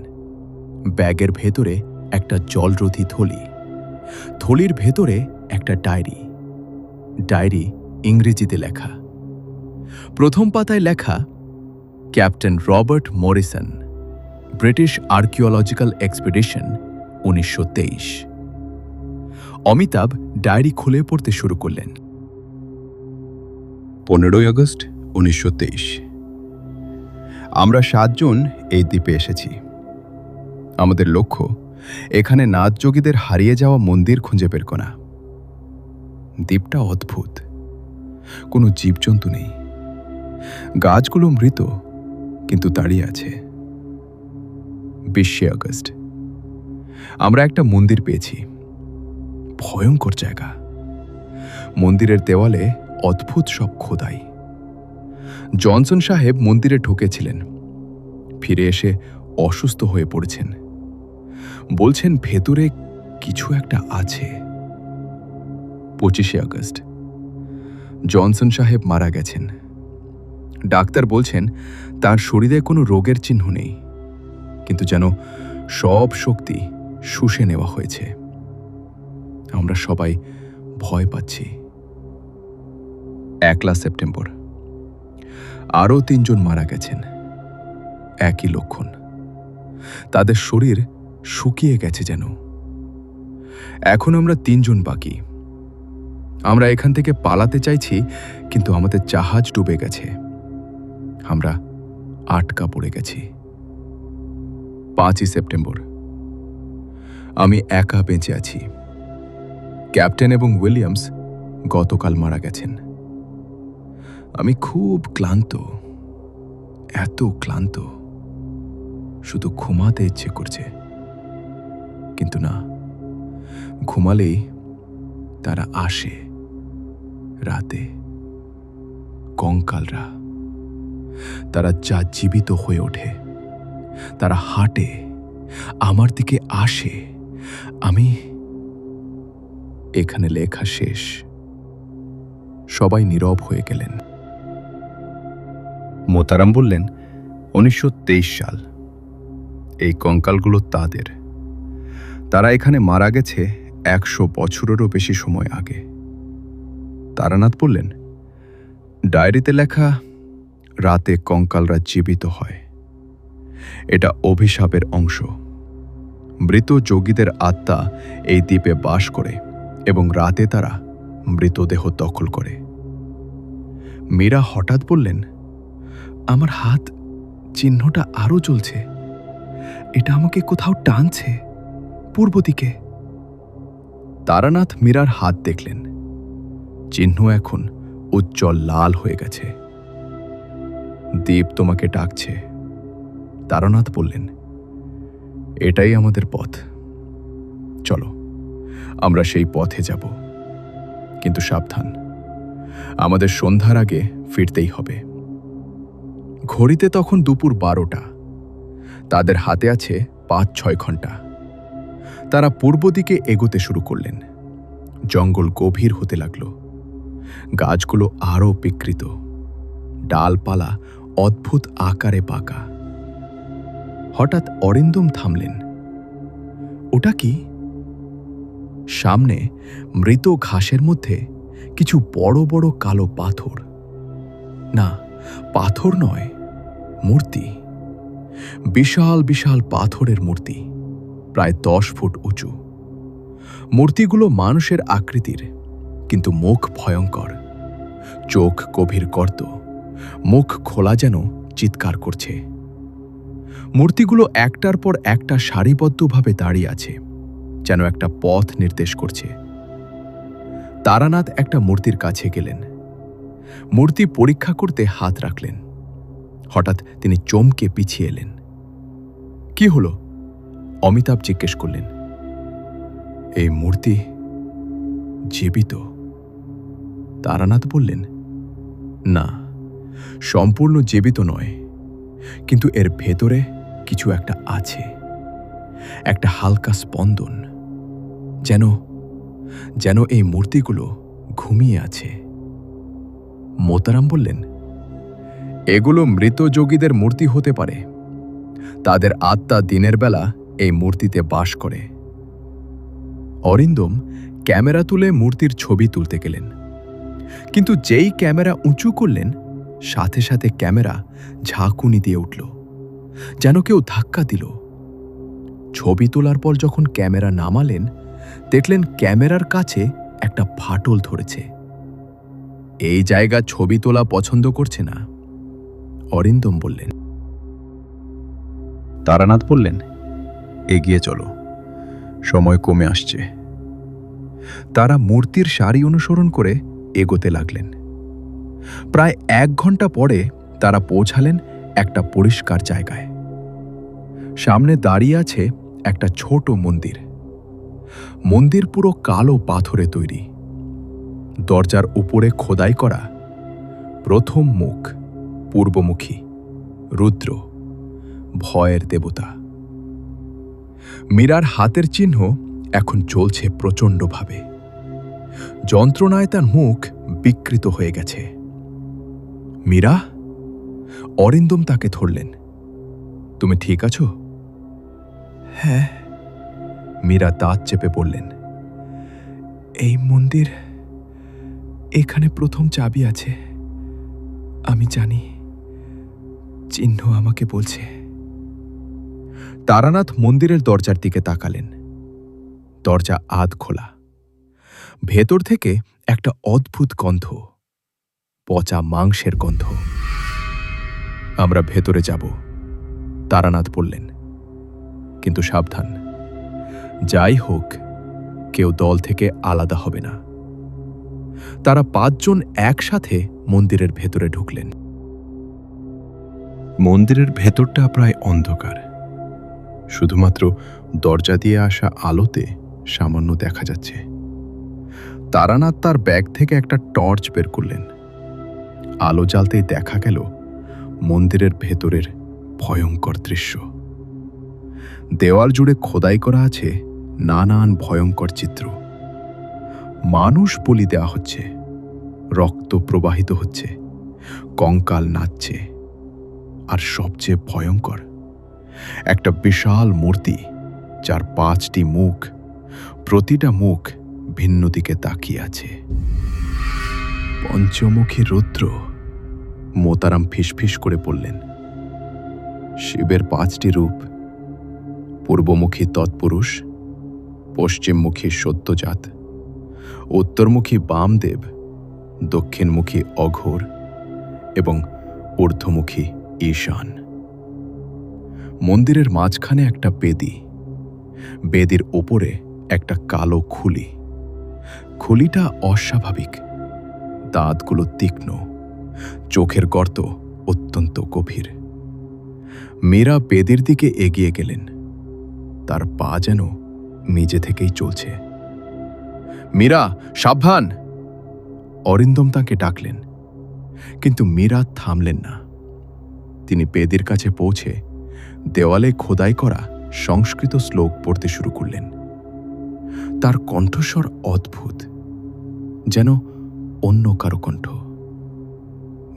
ব্যাগের ভেতরে একটা জলরোধী থলি, থলির ভেতরে একটা ডায়েরি। ডায়েরি ইংরেজিতে লেখা। প্রথম পাতায় লেখা, captain Robert Morrison, British archaeological expedition, 1923। Amitabh diary খুলে পড়তে শুরু করলেন। 15 আগস্ট 1923। আমরা 7 জন এই দ্বীপে এসেছি। আমাদের লক্ষ্য এখানে নাথযোগীদের হারিয়ে যাওয়া মন্দির খুঁজে বের করা। দ্বীপটা অদ্ভুত, কোনো জীবজন্তু নেই, গাছগুলো মৃত কিন্তু দাঁড়িয়ে আছে। 20 আগস্ট। আমরা একটা মন্দির পেয়েছি, ভয়ঙ্কর জায়গা। মন্দিরের দেওয়ালে অদ্ভুত সব খোদাই। জনসন সাহেব মন্দিরে ঢুকেছিলেন, ফিরে এসে অসুস্থ হয়ে পড়েছেন। বলছেন ভেতরে কিছু একটা আছে। 25 আগস্ট। জনসন সাহেব মারা গেছেন। ডাক্তার বলছেন তার শরীরে কোনো রোগের চিহ্ন নেই, কিন্তু যেন সব শক্তি শুষে নেওয়া হয়েছে। আমরা সবাই ভয় পাচ্ছি। 1 সেপ্টেম্বর। আরও 3 জন মারা গেছেন, একই লক্ষণ। তাদের শরীর শুকিয়ে গেছে যেন। এখন আমরা 3 জন বাকি। আমরা এখান থেকে পালাতে চাইছি, কিন্তু আমাদের জাহাজ ডুবে গেছে। আমরা আটকা পড়ে গেছি। 5 সেপ্টেম্বর। আমি একা বেঁচে আছি। ক্যাপ্টেন এবং উইলিয়ামস গতকাল মারা গেছেন। আমি খুব ক্লান্ত, এত ক্লান্ত, শুধু ঘুমাতে ইচ্ছে করছে। কিন্তু না, ঘুমালেই তারা আসে রাতে, কঙ্কালরা। তারা যা জীবিত হয়ে ওঠে, তারা হাঁটে, আমার দিকে আসে। আমি এখানে লেখা শেষ। সবাই নীরব হয়ে গেলেন। মোতারাম বললেন, 1923 সাল। এই কঙ্কালগুলো তাদের। তারা এখানে মারা গেছে 100 বছরেরও বেশি সময় আগে। তারানাথ বললেন, ডায়েরিতে লেখা রাতে কঙ্কালরা জীবিত হয়। এটা অভিশাপের অংশ। মৃত যোগীদের আত্মা এই দ্বীপে বাস করে এবং রাতে তারা মৃতদেহ দখল করে। মীরা হঠাৎ বললেন, আমার হাত চিহ্নটা আরও জ্বলছে। এটা আমাকে কোথাও টানছে, পূর্ব দিকে। তারানাথ মীরার হাত দেখলেন। চিহ্ন এখন উজ্জ্বল লাল হয়ে গেছে। দ্বীপ তোমাকে ডাকছে। তারানাথ বললেন, এটাই আমাদের পথ। চলো, আমরা সেই পথে যাব। কিন্তু সাবধান, আমাদের সন্ধ্যার আগে ফিরতেই হবে। ঘড়িতে তখন দুপুর 12টা। তাদের হাতে আছে 5-6 ঘন্টা। তারা পূর্ব দিকে এগোতে শুরু করলেন। জঙ্গল গভীর হতে লাগল। গাছগুলো আরও বিকৃত, ডালপালা অদ্ভুত আকারে বাঁকা। হঠাৎ অরিন্দম থামলেন। ওটা কি? সামনে মৃত ঘাসের মধ্যে কিছু বড় বড় কালো পাথর। না, পাথর নয়, মূর্তি। বিশাল বিশাল পাথরের মূর্তি, প্রায় 10 ফুট উঁচু। মূর্তিগুলো মানুষের আকৃতির, কিন্তু মুখ ভয়ঙ্কর। চোখ গভীর গর্ত, মুখ খোলা যেন চিৎকার করছে। মূর্তিগুলো একটার পর একটা সারিবদ্ধভাবে দাঁড়িয়ে আছে, যেন একটা পথ নির্দেশ করছে। তারানাথ একটা মূর্তির কাছে গেলেন। মূর্তি পরীক্ষা করতে হাত রাখলেন। হঠাৎ তিনি চমকে পিছিয়ে এলেন। কি হলো? অমিতাভ জিজ্ঞেস করলেন। এই মূর্তি জীবিত। তারানাথ বললেন, না, সম্পূর্ণ জীবিত নয়, কিন্তু এর ভেতরে কিছু একটা আছে, একটা হালকা স্পন্দন, যেন যেন এই মূর্তিগুলো ঘুমিয়ে আছে। মোতারাম বললেন, এগুলো মৃত যোগীদের মূর্তি হতে পারে। তাদের আত্মা দিনের বেলা এই মূর্তিতে বাস করে। অরিন্দম ক্যামেরা তুলে মূর্তির ছবি তুলতে গেলেন, কিন্তু যেই ক্যামেরা উঁচু করলেন, সাথে সাথে ক্যামেরা ঝাঁকুনি দিয়ে উঠল, যেন কেউ ধাক্কা দিল। ছবি তোলার পর যখন ক্যামেরা নামালেন, দেখলেন ক্যামেরার কাছে একটা ফাটল ধরেছে। এই জায়গা ছবি তোলা পছন্দ করছে না, অরিন্দম বললেন। তারানাথ বললেন, এগিয়ে চলো, সময় কমে আসছে। তারা মূর্তির সারি অনুসরণ করে এগোতে লাগলেন। প্রায় 1 ঘন্টা পরে তারা পৌঁছালেন একটা পরিষ্কার জায়গায়। সামনে দাঁড়িয়ে আছে একটা ছোট মন্দির। মন্দির পুরো কালো পাথরে তৈরি। দরজার উপরে খোদাই করা প্রথম মুখ, পূর্বমুখী, রুদ্র, ভয়ের দেবতা। মীরার হাতের চিহ্ন এখন চলছে প্রচণ্ডভাবে। যন্ত্রণায় তার মুখ বিকৃত হয়ে গেছে। মীরা? অরিন্দম তাকে ধরলেন। তুমি ঠিক আছো? হ্যাঁ, মীরা দাঁত চেপে বললেন। এই মন্দির, এখানে প্রথম চাবি আছে। আমি জানি, চিহ্ন আমাকে বলছে। তারানাথ মন্দিরের দরজার দিকে তাকালেন। দরজা আধ খোলা। ভেতর থেকে একটা অদ্ভুত গন্ধ, পচা মাংসের গন্ধ। আমরা ভেতরে যাব, তারানাথ বললেন, কিন্তু সাবধান, যাই হোক কেউ দল থেকে আলাদা হবে না। তারা 5 জন একসাথে মন্দিরের ভেতরে ঢুকলেন। মন্দিরের ভেতরটা প্রায় অন্ধকার। শুধুমাত্র দরজা দিয়ে আসা আলোতে সামান্য দেখা যাচ্ছে। তারানাথ তার ব্যাগ থেকে একটা টর্চ বের করলেন। আলো জ্বালতেই দেখা গেল মন্দিরের ভেতরের ভয়ঙ্কর দৃশ্য। দেওয়াল জুড়ে খোদাই করা আছে নানান ভয়ঙ্কর চিত্র। মানুষ বলি দেওয়া হচ্ছে, রক্ত প্রবাহিত হচ্ছে, কঙ্কাল নাচছে, আর সবচেয়ে ভয়ঙ্কর, একটা বিশাল মূর্তি যার 5টি মুখ, প্রতিটা মুখ ভিন্ন দিকে তাকিয়ে আছে। পঞ্চমুখী রুদ্র, মোতারাম ফিসফিস করে বললেন। শিবের 5টি রূপ, পূর্বমুখী তৎপুরুষ, পশ্চিমমুখী সত্যজাত, উত্তরমুখী বামদেব, দক্ষিণমুখী অঘোর এবং ঊর্ধ্বমুখী ঈশান। মন্দিরের মাঝখানে একটা বেদি, বেদির ওপরে একটা কালো খুলি। খুলিটা অস্বাভাবিক, দাঁতগুলো তীক্ষ্ণ, চোখের গর্ত অত্যন্ত গভীর। মীরা বেদির দিকে এগিয়ে গেলেন, তার পা যেন নিজে থেকেই চলছে। মীরা, সাবধান! অরিন্দম তাকে ডাকলেন, কিন্তু মীরা থামলেন না। তিনি বেদির কাছে পৌঁছে দেওয়ালে খোদাই করা সংস্কৃত শ্লোক পড়তে শুরু করলেন। তার কণ্ঠস্বর অদ্ভুত, যেন অন্য কারো কণ্ঠ।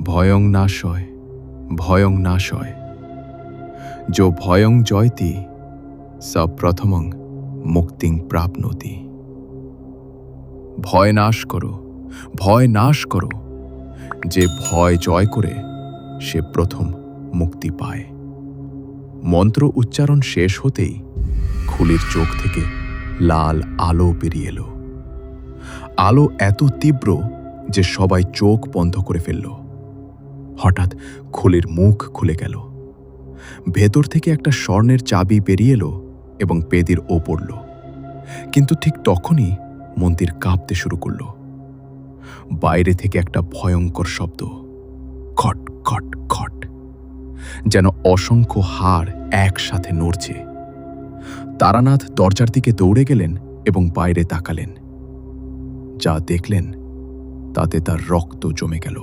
ভয়ং নাশয়, ভয়ং নাশয়, যো ভয়ং জয়তি স প্রথমং মুক্তিং প্রাপ্নতি। ভয় নাশ করো, ভয় নাশ করো, যে ভয় জয় করে সে প্রথম মুক্তি পায়। মন্ত্র উচ্চারণ শেষ হতেই খুলির চোখ থেকে লাল আলো বেরিয়ে এলো। আলো এত তীব্র যে সবাই চোখ বন্ধ করে ফেলল। হঠাৎ খুলির মুখ খুলে গেল। ভেতর থেকে একটা স্বর্ণের চাবি বেরিয়ে এলো এবং বেদির ও পড়ল। কিন্তু ঠিক তখনই মন্দির কাঁপতে শুরু করল। বাইরে থেকে একটা ভয়ঙ্কর শব্দ, খট খট খট, যেন অসংখ্য হাড় একসাথে নড়ছে। তারানাথ দরজার দিকে দৌড়ে গেলেন এবং বাইরে তাকালেন। যা দেখলেন তাতে তার রক্ত জমে গেল।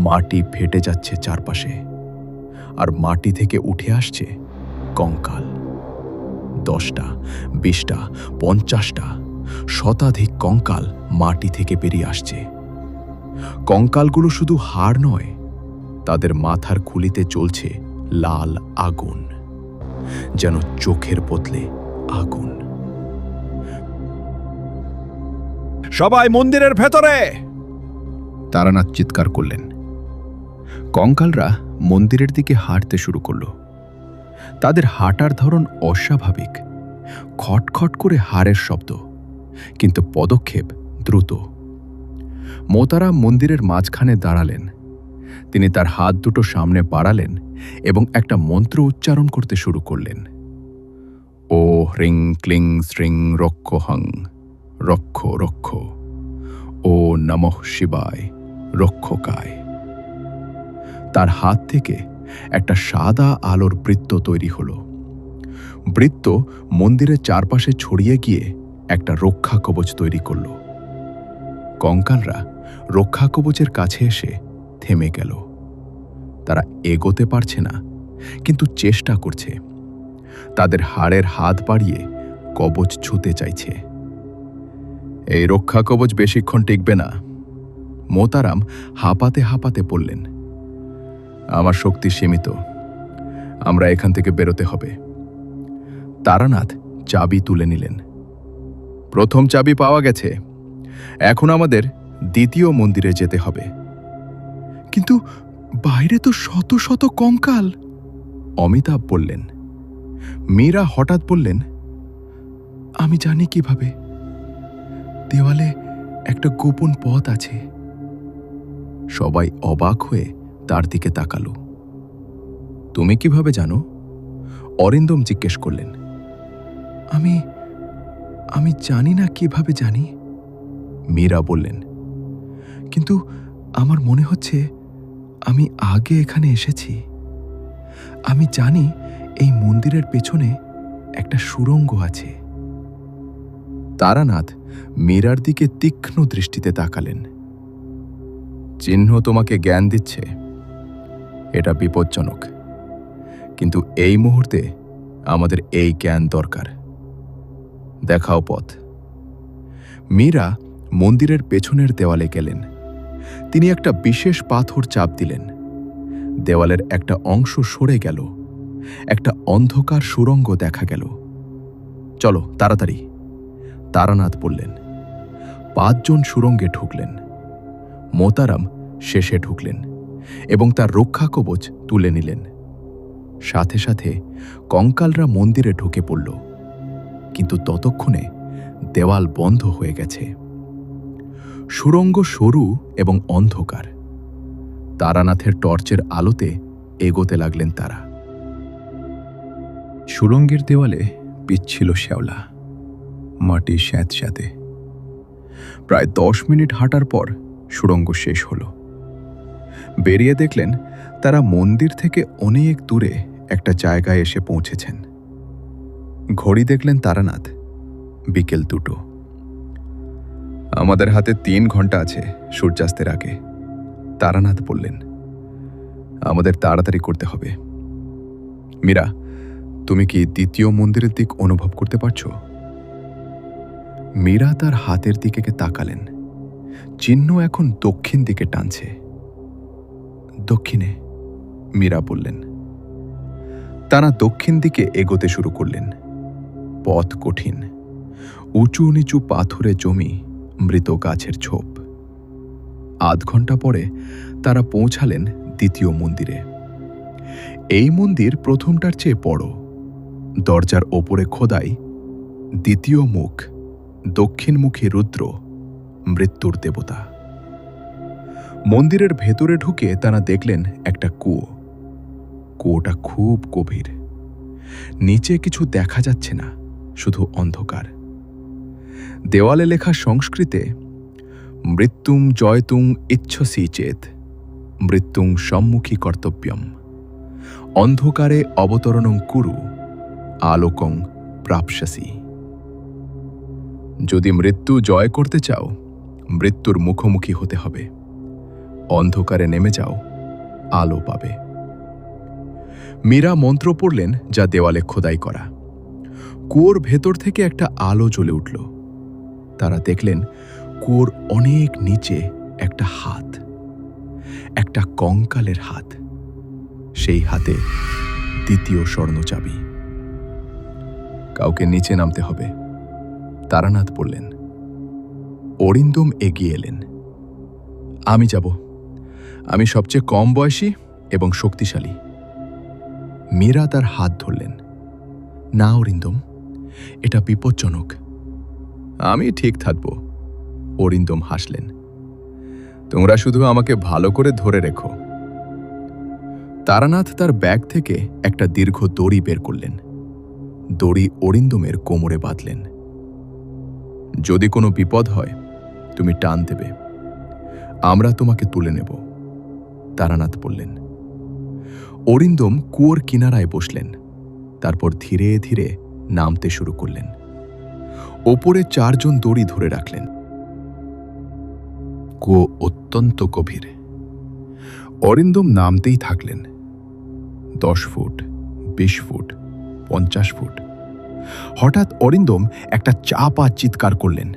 মাটি ফেটে যাচ্ছে চারপাশে, আর মাটি থেকে উঠে আসছে কঙ্কাল। 10টা, 20টা, 50টা, শতাধিক কঙ্কাল মাটি থেকে বেরিয়ে আসছে। কঙ্কালগুলো শুধু হাড় নয়, তাদের মাথার খুলিতে জ্বলছে লাল আগুন, যেন চোখের বদলে আগুন। সবাই মন্দিরের ভেতরে! তারানাথ চিৎকার করলেন। কঙ্কালরা মন্দিরের দিকে হাঁটতে শুরু করল। তাদের হাঁটার ধরন অস্বাভাবিক, খটখট করে হাড়ের শব্দ, কিন্তু পদক্ষেপ দ্রুত। মোতারাম মন্দিরের মাঝখানে দাঁড়ালেন। তিনি তার হাত দুটো সামনে বাড়ালেন এবং একটা মন্ত্র উচ্চারণ করতে শুরু করলেন। ও হ্রিং ক্লিং শ্রিং রক্ষহং, রক্ষ রক্ষ। ও নমঃ শিবায়, রক্ষকায়। তার হাত থেকে একটা সাদা আলোর বৃত্ত তৈরি হলো। বৃত্ত মন্দিরের চারপাশে ছড়িয়ে গিয়ে একটা রক্ষা কবচ তৈরি করল। কঙ্কালরা রক্ষা কবচের কাছে এসে থেমে গেল। তারা এগোতে পারছে না, কিন্তু চেষ্টা করছে। তাদের হাড়ের হাত বাড়িয়ে কবচ ছুঁতে চাইছে। এই রক্ষা কবচ বেশিক্ষণ টিকবে না, মোতারাম হাঁপাতে হাঁপাতে বললেন। আমার শক্তি সীমিত, আমরা এখান থেকে বেরোতে হবে। তারানাথ চাবি তুলে নিলেন। প্রথম চাবি পাওয়া গেছে, এখন আমাদের দ্বিতীয় মন্দিরে যেতে হবে। কিন্তু বাইরে তো শত শত কঙ্কাল, অমিতাভ বললেন। মীরা হঠাৎ বললেন, আমি জানি কিভাবে। দেওয়ালে একটা গোপন পথ আছে। সবাই অবাক হয়ে তার দিকে তাকালো। তুমি কিভাবে জানো? অরিন্দম জিজ্ঞেস করলেন। আমি জানি না কিভাবে জানি, মীরা বললেন। কিন্তু আমার মনে হচ্ছে আমি আগে এখানে এসেছি। আমি জানি এই মন্দিরের পেছনে একটা সুড়ঙ্গ আছে। তারানাথ মীরার দিকে তীক্ষ্ণ দৃষ্টিতে তাকালেন। চিহ্ন তোমাকে জ্ঞান দিচ্ছে, এটা বিপজ্জনক, কিন্তু এই মুহূর্তে আমাদের এই জ্ঞান দরকার। দেখাও পথ। মীরা মন্দিরের পেছনের দেওয়ালে গেলেন। তিনি একটা বিশেষ পাথর চাপ দিলেন। দেওয়ালের একটা অংশ সরে গেল। একটা অন্ধকার সুড়ঙ্গ দেখা গেল। চলো তাড়াতাড়ি, তারানাথ বললেন। 5 জন সুড়ঙ্গে ঢুকলেন। মোতারাম শেষে ঢুকলেন এবং তার রক্ষা কবচ তুলে নিলেন। সাথে সাথে কঙ্কালরা মন্দিরে ঢুকে পড়ল, কিন্তু ততক্ষণে দেওয়াল বন্ধ হয়ে গেছে। সুড়ঙ্গ সরু এবং অন্ধকার। তারানাথের টর্চের আলোতে এগোতে লাগলেন তারা। সুড়ঙ্গের দেওয়ালে পিচ্ছিল শ্যাওলা, মাটি স্যাঁতস্যাঁতে। প্রায় 10 মিনিট হাঁটার পর সুড়ঙ্গ শেষ হলো। বেরিয়ে দেখলেন তারা মন্দির থেকে অনেক দূরে একটা জায়গায় এসে পৌঁছেছেন। ঘড়ি দেখলেন তারানাথ, বিকেল 2টো। আমাদের হাতে 3 ঘন্টা আছে সূর্যাস্তের আগে, তারানাথ বললেন। আমাদের তাড়াতাড়ি করতে হবে। মীরা, তুমি কি দ্বিতীয় মন্দিরের দিক অনুভব করতে পারছো? মীরা তার হাতের দিকে তাকালেন। চিহ্ন এখন দক্ষিণ দিকে টানছে। দক্ষিণে, মীরা বললেন। তারা দক্ষিণ দিকে এগোতে শুরু করলেন। পথ কঠিন, উঁচু নিচু পাথরে জমি, মৃত গাছের ঝোপ। আধ ঘন্টা পরে তারা পৌঁছালেন দ্বিতীয় মন্দিরে। এই মন্দির প্রথমটার চেয়ে বড়। দরজার ওপরে খোদাই দ্বিতীয় মুখ, দক্ষিণমুখী রুদ্র, মৃত্যুর দেবতা। মন্দিরের ভেতরে ঢুকে তারা দেখলেন একটা কুয়ো। কুয়োটা খুব গভীর। নিচে কিছু দেখা যাচ্ছে না, শুধু অন্ধকার। দেওয়ালে লেখা সংস্কৃতে, মৃত্যুং জয়তুং ইচ্ছসি চেত, মৃত্যুং সম্মুখী কর্তব্যম, অন্ধকারে অবতরণং কুরু, আলোকং প্রাপ্স্যসি। যদি মৃত্যু জয় করতে চাও, মৃত্যুর মুখোমুখি হতে হবে। অন্ধকারে নেমে যাও, আলো পাবে। মীরা মন্ত্র পড়লেন, যা দেওয়ালে খোদাই করা। কুয়োর ভেতর থেকে একটা আলো জ্বলে উঠল। তারা দেখলেন কুয়োর অনেক নিচে একটা হাত, একটা কঙ্কালের হাত। সেই হাতে দ্বিতীয় স্বর্ণ চাবি। কাউকে নিচে নামতে হবে, তারানাথ বললেন। অরিন্দম এগিয়ে এলেন। আমি যাব, আমি সবচেয়ে কম বয়সী এবং শক্তিশালী। মীরা তার হাত ধরলেন। না অরিন্দম, এটা বিপজ্জনক। আমি ঠিক থাকব, অরিন্দম হাসলেন। তোমরা শুধু আমাকে ভালো করে ধরে রেখো। তারানাথ তার ব্যাগ থেকে একটা দীর্ঘ দড়ি বের করলেন। দড়ি অরিন্দমের কোমরে বাঁধলেন। যদি কোনো বিপদ হয়, তুমি টান দেবে, আমরা তোমাকে তুলে নেব, তারানাথ বললেন। অরিন্দম কুয়োর কিনারায় বসলেন। তারপর ধীরে ধীরে নামতে শুরু করলেন। ওপরে 4 জন দড়ি ধরে রাখলেন। কুয়ো অত্যন্ত গভীর। অরিন্দম নামতেই থাকলেন। 10 ফুট, 20 ফুট, 50 ফুট। হঠাৎ অরিন্দম একটা চাপা চিৎকার করলেন।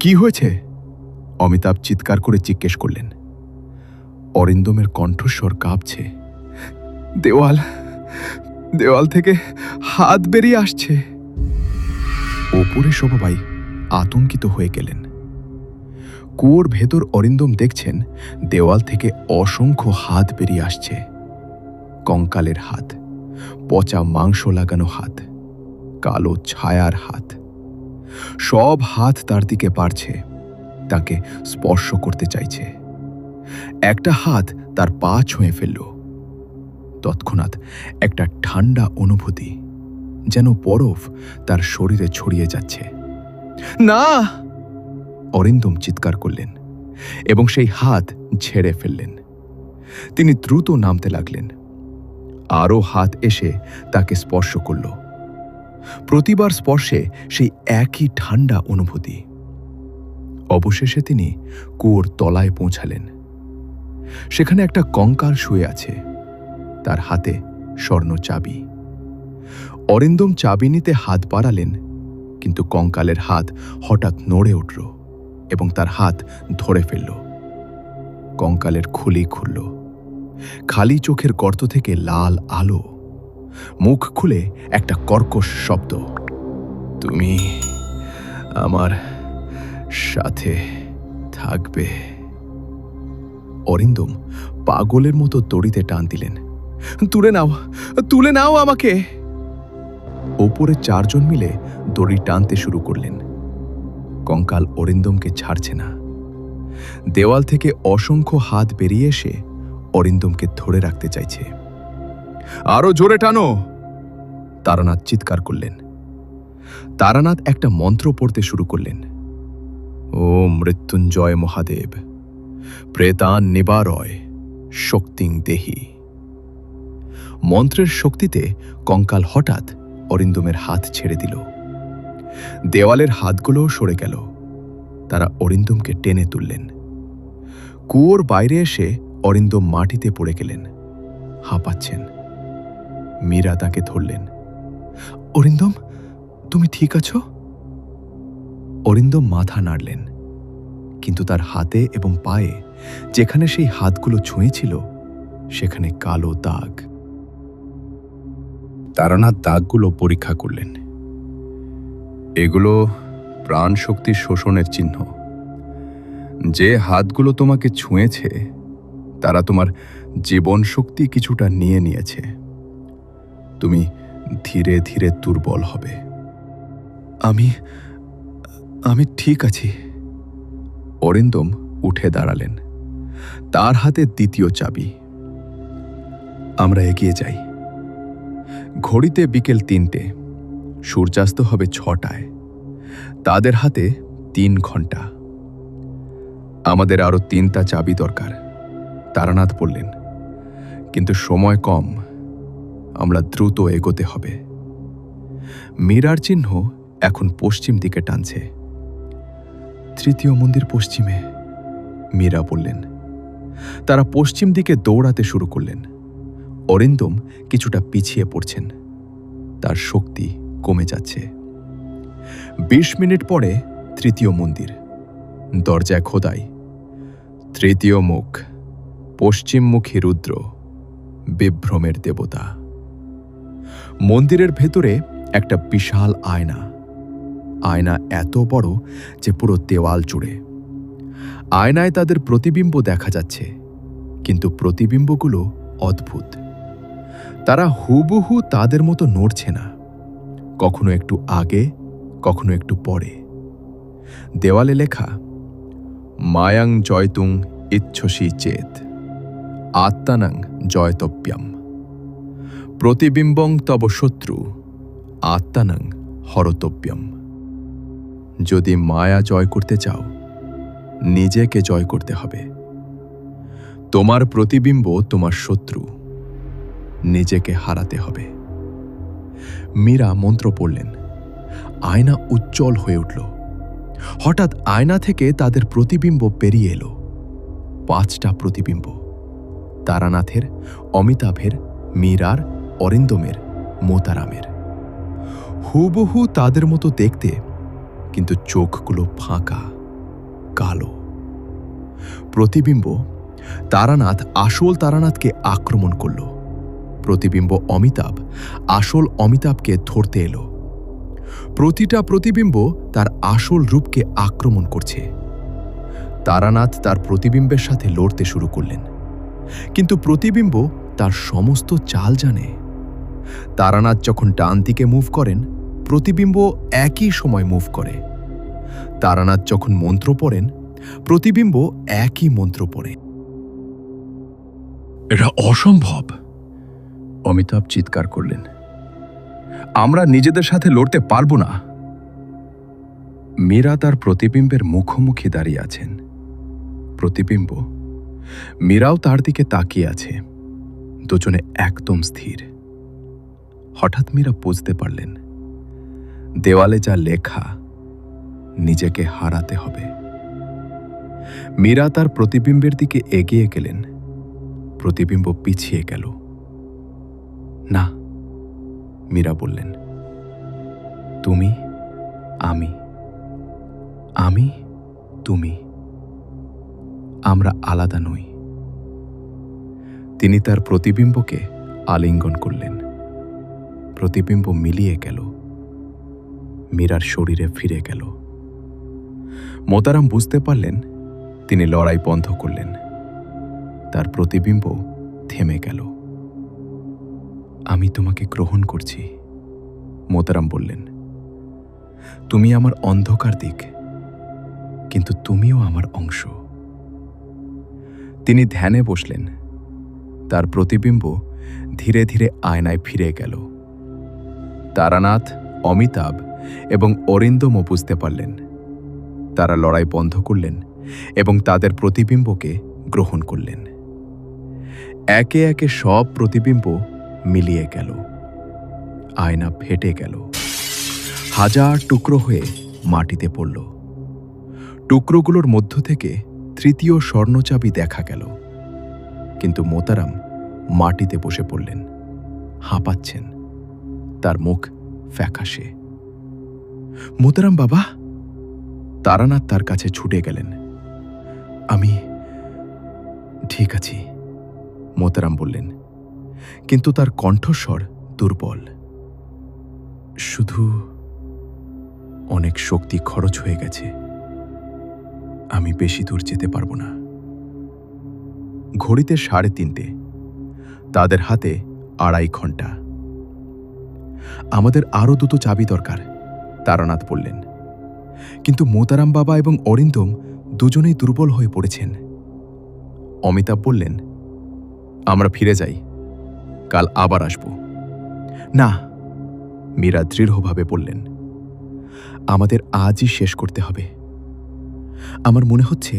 কি হয়েছে? অমিতাভ চিৎকার করে জিজ্ঞেস করলেন। অরিন্দমের কণ্ঠস্বর কাঁপছে। দেওয়াল, দেওয়াল থেকে হাত বেরিয়ে আসছে। ওপরে সবাই আতঙ্কিত হয়ে গেলেন। কুয়োর ভেতর অরিন্দম দেখছেন দেওয়াল থেকে অসংখ্য হাত বেরিয়ে আসছে। কঙ্কালের হাত, পচা মাংস লাগানো হাত, কালো ছায়ার হাত। সব হাত তার দিকে বাড়ছে, তাকে স্পর্শ করতে চাইছে। একটা হাত তার পা ছুঁয়ে ফেলল। তৎক্ষণাৎ একটা ঠান্ডা অনুভূতি, যেন বরফ তার শরীরে ছড়িয়ে যাচ্ছে। না! অরিন্দম চিৎকার করলেন এবং সেই হাত ঝেড়ে ফেললেন। তিনি দ্রুত নামতে লাগলেন। আরও হাত এসে তাকে স্পর্শ করল। প্রতিবার স্পর্শে সেই একই ঠান্ডা অনুভূতি। অবশেষে তিনি কুয়োর তলায় পৌঁছালেন। সেখানে একটা কঙ্কাল শুয়ে আছে, তার হাতে স্বর্ণ চাবি। অরিন্দম চাবি নিতে হাত বাড়ালেন, কিন্তু কঙ্কালের হাত হঠাৎ নড়ে উঠল এবং তার হাত ধরে ফেলল। কঙ্কালের খুলি খুলল। খালি চোখের গর্ত থেকে লাল আলো। মুখ খুলে একটা কর্কশ শব্দ। তুমি আমার সাথে থাকবে। অরিন্দম পাগলের মতো দড়িতে টান দিলেন। তুলে নাও, তুলে নাও আমাকে। ওপরে চারজন মিলে দড়ি টানতে শুরু করলেন। কঙ্কাল অরিন্দমকে ছাড়ছে না। দেওয়াল থেকে অসংখ্য হাত বেরিয়ে এসে অরিন্দমকে ধরে রাখতে চাইছে। আরো জোরে টানো, তারানাথ চিৎকার করলেন। তারানাথ একটা মন্ত্র পড়তে শুরু করলেন। ও মৃত্যুঞ্জয় মহাদেব, প্রেতান নিবারয়, শক্তিং দেহি। মন্ত্রের শক্তিতে কঙ্কাল হঠাৎ অরিন্দমের হাত ছেড়ে দিল। দেওয়ালের হাতগুলোও সরে গেল। তারা অরিন্দমকে টেনে তুললেন। কুয়োর বাইরে এসে অরিন্দম মাটিতে পড়ে গেলেন, হাঁপাচ্ছেন। মীরা তাকে ধরলেন। অরিন্দম, তুমি ঠিক আছো? অরিন্দম মাথা নাড়লেন, কিন্তু তার হাতে এবং পায়ে যেখানে সেই হাতগুলো ছুঁয়েছিল সেখানে কালো দাগ। তারানাথ দাগগুলো পরীক্ষা করলেন। এগুলো প্রাণ শক্তি শোষণের চিহ্ন। যে হাতগুলো তোমাকে ছুঁয়েছে তারা তোমার জীবন শক্তি কিছুটা নিয়ে নিয়েছে। তুমি ধীরে ধীরে দুর্বল হবে। আমি ঠিক আছি। অরিন্দম উঠে দাঁড়ালেন। তার হাতে দ্বিতীয় চাবি। আমরা এগিয়ে যাই। ঘড়িতে বিকেল ৩টে, সূর্যাস্ত হবে ৬টায়। তাদের হাতে ৩ ঘন্টা। আমাদের আরো ৩টা চাবি দরকার, তারানাথ বললেন। কিন্তু সময় কম, আমরা দ্রুত এগোতে হবে। মীরার চিহ্ন এখন পশ্চিম দিকে টানছে। তৃতীয় মন্দির পশ্চিমে, মীরা বললেন। তারা পশ্চিম দিকে দৌড়াতে শুরু করলেন। অরিন্দম কিছুটা পিছিয়ে পড়ছেন। তার শক্তি কমে যাচ্ছে। ২০ মিনিট পরে তৃতীয় মন্দির। দরজায় খোদাই। তৃতীয় মুখ, পশ্চিমমুখী রুদ্র, বিভ্রমের দেবতা। মন্দিরের ভেতরে একটা বিশাল আয়না। আয়না এত বড় যে পুরো দেওয়াল জুড়ে। আয়নায় তাদের প্রতিবিম্ব দেখা যাচ্ছে, কিন্তু প্রতিবিম্বগুলো অদ্ভুত। তারা হুবহু তাদের মতো নড়ছে না, কখনো একটু আগে, কখনো একটু পরে। দেওয়ালে লেখা, মায়াং জয়তুং ইচ্ছসি চেত, আত্মানাং জয়তব্যাম, প্রতিবিম্বং তব শত্রু, আত্মানাং হরতব্যম। যদি মায়া জয় করতে চাও, নিজেকে জয় করতে হবে। তোমার প্রতিবিম্ব তোমার শত্রু, নিজেকে হারাতে হবে। মীরা মন্ত্র পড়লেন। আয়না উজ্জ্বল হয়ে উঠল। হঠাৎ আয়না থেকে তাদের প্রতিবিম্ব বেরিয়ে এলো। 5টা প্রতিবিম্ব, তারানাথের, অমিতাভের, মীরার, অরিন্দমের, মোতারামের। হুবহু তাদের মতো দেখতে, কিন্তু চোখগুলো ফাঁকা, কালো। প্রতিবিম্ব তারানাথ আসল তারানাথকে আক্রমণ করল। প্রতিবিম্ব অমিতাভ আসল অমিতাভকে ধরতে এলো। প্রতিটা প্রতিবিম্ব তার আসল রূপকে আক্রমণ করছে। তারানাথ তার প্রতিবিম্বের সাথে লড়তে শুরু করলেন, কিন্তু প্রতিবিম্ব তার সমস্ত চাল জানে। তারানাথ যখন ডান দিকে মুভ করেন, প্রতিবিম্ব একই সময় মুভ করে। তারানাথ যখন মন্ত্র পড়েন, প্রতিবিম্ব একই মন্ত্র পড়ে। এটা অসম্ভব, অমিতাভ চিৎকার করলেন। আমরা নিজেদের সাথে লড়তে পারবো না। মীরা তার প্রতিবিম্বের মুখোমুখি দাঁড়িয়ে আছেন। প্রতিবিম্ব, মীরাও তার দিকে তাকিয়ে আছে। দুজনে একদম স্থির। হঠাৎ মীরা বুঝতে পারলেন, দেওয়ালে যা লেখা, নিজেকে হারাতে হবে। মীরা তার প্রতিবিম্বের দিকে এগিয়ে গেলেন। প্রতিবিম্ব পিছিয়ে গেল। না, মীরা বললেন, তুমি, আমি, আমি, তুমি, আমরা আলাদা নই। তিনি তার প্রতিবিম্বকে আলিঙ্গন করলেন। প্রতিবিম্ব মিলিয়ে গেল। মীরার শরীরে ফিরে গেল। মোতারাম বুঝতে পারলেন, তিনি লড়াই বন্ধ করলেন। তার প্রতিবিম্ব থেমে গেল। আমি তোমাকে গ্রহণ করছি, মোতারাম বললেন। তুমি আমার অন্ধকার দিক, কিন্তু তুমিও আমার অংশ। তিনি ধ্যানে বসলেন। তার প্রতিবিম্ব ধীরে ধীরে আয়নায় ফিরে গেল। তারানাথ, অমিতাভ এবং অরিন্দমও বুঝতে পারলেন। তারা লড়াই বন্ধ করলেন এবং তাদের প্রতিবিম্বকে গ্রহণ করলেন। একে একে সব প্রতিবিম্ব মিলিয়ে গেল। আয়না ফেটে গেল, হাজার টুকরো হয়ে মাটিতে পড়ল। টুকরোগুলোর মধ্য থেকে তৃতীয় স্বর্ণচাবি দেখা গেল। কিন্তু মোতারাম মাটিতে বসে পড়লেন, হাঁপাচ্ছেন। তার মুখ ফ্যাকাশে। মোতারাম বাবা! তারানাথ তার কাছে ছুটে গেলেন। আমি ঠিক আছি, মোতারাম বললেন, কিন্তু তার কণ্ঠস্বর দুর্বল। শুধু অনেক শক্তি খরচ হয়ে গেছে। আমি বেশি দূর যেতে পারবো না। ঘড়িতে 3:30। তাদের হাতে 2.5 ঘন্টা। আমাদের আরও 2টো চাবি দরকার, তারানাথ বললেন। কিন্তু মোতারাম বাবা এবং অরিন্দম দুজনেই দুর্বল হয়ে পড়েছেন। অমিতাভ বললেন, আমরা ফিরে যাই, কাল আবার আসব। না, মীরা দৃঢ়ভাবে বললেন, আমাদের আজই শেষ করতে হবে। আমার মনে হচ্ছে